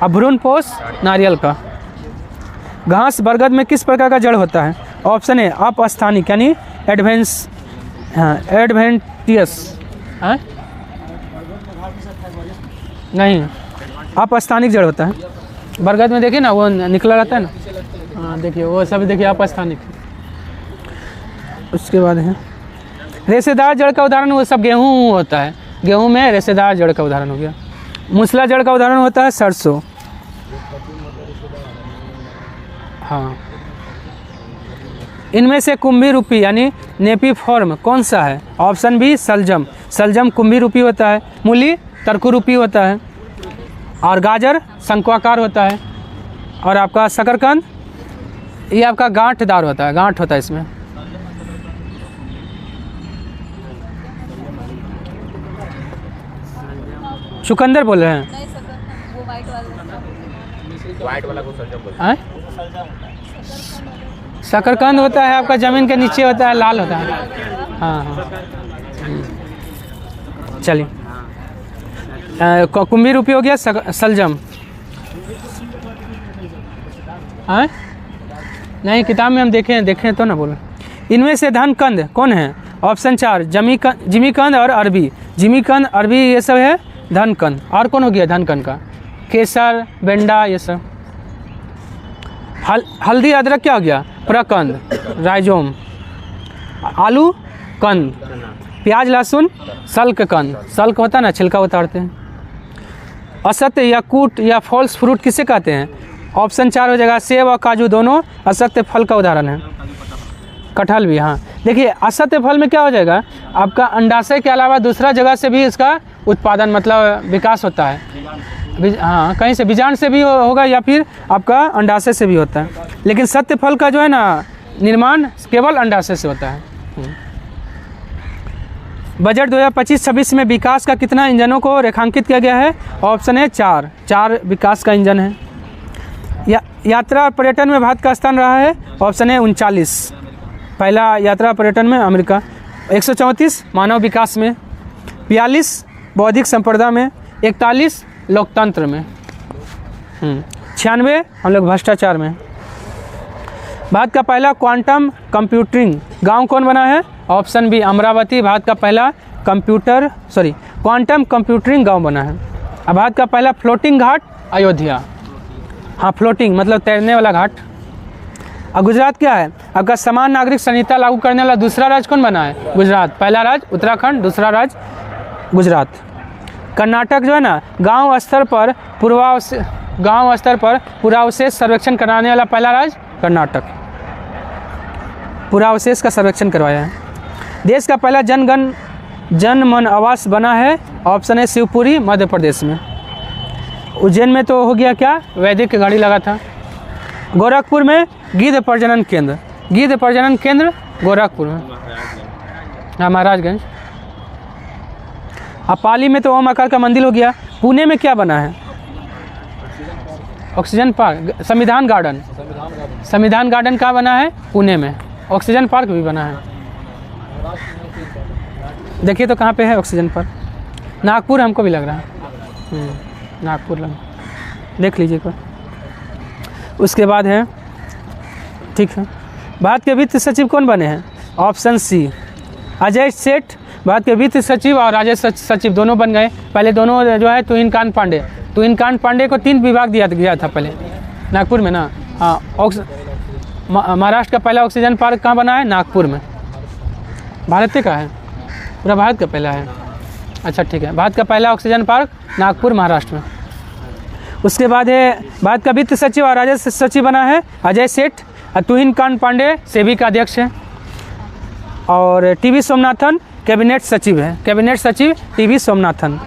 और भ्रूण पोष नारियल का। घास बरगद में किस प्रकार का जड़ होता है, ऑप्शन है अपस्थानिक यानी एडवेंस, हाँ एडवेंटियस, हाँ नहीं अपस्थानिक जड़ होता है। बरगद में देखिए ना वो निकला रहता है ना, हाँ देखिए वो सब देखिए अपस्थानिक। उसके बाद है रेशेदार जड़ का उदाहरण, वो सब गेहूँ होता है, गेहूँ में रेशेदार जड़ का उदाहरण हो गया। मूसला जड़ का उदाहरण होता है सरसों। हाँ इनमें से कुंभी रूपी यानी नेपी फॉर्म कौन सा है, ऑप्शन बी सलजम, सलजम कुंभी रूपी होता है। मूली तरकु रूपी होता है। और गाजर शंक्वाकार होता है। और आपका शकरकंद ये आपका गांठदार होता है, गांठ होता है इसमें। चुकंदर बोल रहे हैं, वो वाइट वाला को सलजम बोलते हैं। शकरकंद होता है आपका जमीन के नीचे होता है, लाल होता है। हाँ हाँ चलिए कुंभी रूपी हो गया सलजम। हाँ नहीं किताब में हम देखें तो ना बोलो। इनमें से धन कंद कौन है, ऑप्शन 4 जिमीकंद और अरबी। जिमीकंद अरबी ये सब है धन कंद। और कौन हो गया धन कंद का, केसर बेंडा ये सब। हल्दी अदरक क्या हो गया, प्रकंद राइजोम। आलू कंद। प्याज लहसुन सल्क कंद, सल्क होता है ना छिलका उतारते हैं। असत्य या कूट या फॉल्स फ्रूट किसे कहते हैं, ऑप्शन 4 हो जाएगा सेब और काजू दोनों असत्य फल का उदाहरण है। कटहल भी, हाँ देखिए असत्य फल में क्या हो जाएगा, आपका अंडाशय के अलावा दूसरा जगह से भी इसका उत्पादन मतलब विकास होता है। हाँ कहीं से बीजांड से भी होगा या फिर आपका अंडाशय से भी होता है। लेकिन सत्य फल का जो है ना निर्माण केवल अंडाशय से होता है। बजट 2025-26 में विकास का कितना इंजनों को रेखांकित किया गया है, ऑप्शन है 4 विकास का इंजन है। यात्रा और पर्यटन में भारत का स्थान रहा है, ऑप्शन है 39। पहला यात्रा पर्यटन में अमेरिका। 134 मानव विकास में। 42 बौद्धिक संपदा में। 41 लोकतंत्र में। 96 हम लोग भ्रष्टाचार में। भारत का पहला क्वांटम कंप्यूटिंग गांव कौन बना है, ऑप्शन बी अमरावती भारत का पहला क्वांटम कंप्यूटिंग गांव बना है। अब भारत का पहला फ्लोटिंग घाट अयोध्या। हाँ फ्लोटिंग मतलब तैरने वाला घाट। अब गुजरात क्या है, आपका समान नागरिक संहिता लागू करने वाला दूसरा राज्य कौन बना है, गुजरात। पहला राज्य उत्तराखंड, दूसरा राज्य गुजरात। कर्नाटक जो है ना गांव स्तर पर पुरावशेष सर्वेक्षण कराने वाला पहला राज्य कर्नाटक, पुरावशेष का सर्वेक्षण करवाया है। देश का पहला जन मन आवास बना है, ऑप्शन है शिवपुरी मध्य प्रदेश में। उज्जैन में तो हो गया क्या, वैदिक गाड़ी लगा था। गोरखपुर में गिद्ध प्रजनन केंद्र गोरखपुर में, हाँ महाराजगंज। अब पाली में तो ओम आकार का मंदिर हो गया। पुणे में क्या बना है, ऑक्सीजन पार्क, संविधान गार्डन का बना है पुणे में। ऑक्सीजन पार्क भी बना है, देखिए तो कहाँ पे है ऑक्सीजन पार्क, नागपुर हमको भी लग रहा है। नागपुर देख लीजिएगा। उसके बाद है, ठीक है, भारत के वित्त सचिव कौन बने हैं? ऑप्शन सी अजय सेठ भारत के वित्त सचिव और राजस्व सचिव दोनों बन गए। पहले दोनों जो है तुहिनकांत पांडे को 3 विभाग दिया गया था पहले नागपुर में ना। हाँ, महाराष्ट्र का पहला ऑक्सीजन पार्क कहाँ बना है? नागपुर में। भारत का है, पूरा भारत का पहला है। अच्छा ठीक है, भारत का पहला ऑक्सीजन पार्क नागपुर महाराष्ट्र में। उसके बाद है भारत का वित्त सचिव और राजस्व सचिव बना है अजय सेठ। तुहिनकांत पांडे सेबी का अध्यक्ष है। और टीवी सोमनाथन कैबिनेट सचिव है, कैबिनेट सचिव टीवी सोमनाथन।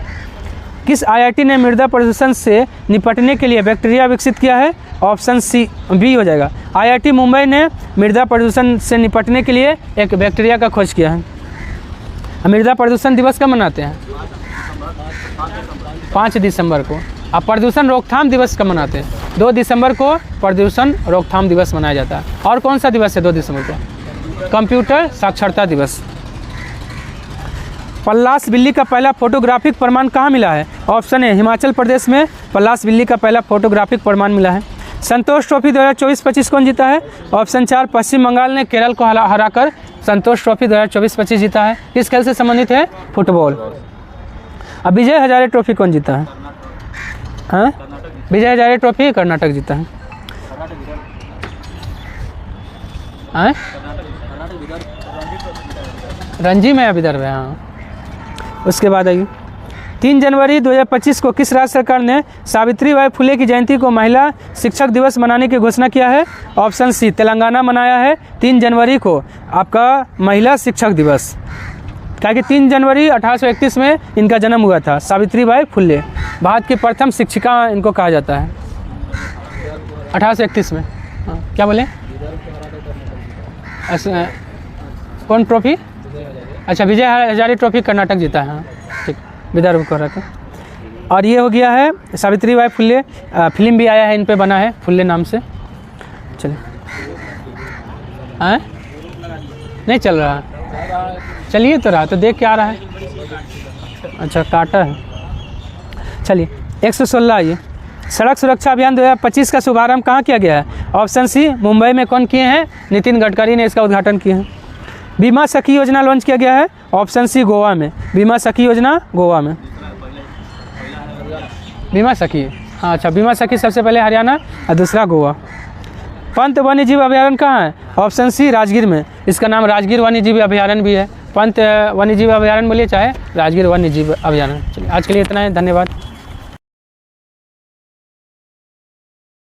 किस आईआईटी ने मृदा प्रदूषण से निपटने के लिए बैक्टीरिया विकसित किया है? ऑप्शन सी बी हो जाएगा। आईआईटी मुंबई ने मृदा प्रदूषण से निपटने के लिए एक बैक्टीरिया का खोज किया है। मृदा प्रदूषण दिवस कब मनाते हैं? 5 दिसंबर को। अब प्रदूषण रोकथाम दिवस कब मनाते हैं? 2 दिसंबर को प्रदूषण रोकथाम दिवस मनाया जाता है। और कौन सा दिवस है 2 दिसंबर को? कंप्यूटर साक्षरता दिवस। पल्लास बिल्ली का पहला फोटोग्राफिक प्रमाण कहाँ मिला है? ऑप्शन है हिमाचल प्रदेश में पल्लास बिल्ली का पहला फोटोग्राफिक प्रमाण मिला है। संतोष ट्रॉफी 2024-25 कौन जीता है? ऑप्शन 4 पश्चिम बंगाल ने केरल को हराकर संतोष ट्रॉफी 2024-25 जीता है। किस खेल से संबंधित है? फुटबॉल। अब विजय हजारे ट्रॉफी कौन जीता है? हाँ, विजय हजारे ट्रॉफी कर्नाटक जीता है। हाँ? रणजी में या विदर्भ है? हाँ। उसके बाद आइए, 3 जनवरी 2025 को किस राज्य सरकार ने सावित्रीबाई फुले की जयंती को महिला शिक्षक दिवस मनाने की घोषणा किया है? ऑप्शन सी तेलंगाना मनाया है 3 जनवरी को आपका महिला शिक्षक दिवस। क्या कि 3 जनवरी 1831 में इनका जन्म हुआ था, सावित्रीबाई फुले। भारत की प्रथम शिक्षिका इनको कहा जाता है 1831 में। हाँ, क्या बोले? कौन ट्रॉफी? अच्छा, विजय हजारे ट्रॉफी कर्नाटक जीता है। हाँ ठीक, विदर्भ को रखा। और ये हो गया है सावित्रीबाई फुले। फिल्म भी आया है इन पे, बना है फुले नाम से। चलिए, हाँ नहीं चल रहा, चलिए तो रहा तो देख के आ रहा है। अच्छा काटा है। चलिए 116 आइए, सड़क सुरक्षा अभियान 2025 का शुभारंभ कहाँ किया गया है? ऑप्शन सी मुंबई में कौन किए हैं? नितिन गडकरी ने इसका उद्घाटन किया है। बीमा सखी योजना लॉन्च किया गया है? ऑप्शन सी गोवा में। बीमा सखी योजना गोवा में। बीमा सखी, हाँ अच्छा, बीमा सखी सबसे पहले हरियाणा और दूसरा गोवा। पंत वन्य जीव अभयारण्य कहाँ है? ऑप्शन सी राजगीर में। इसका नाम राजगीर वन्य जीव अभयारण्य भी है। पंत वन्य जीव अभयारण्य बोलिए चाहे राजगीर वन्य जीव अभयारण्य। चलिए आज के लिए इतना है, धन्यवाद।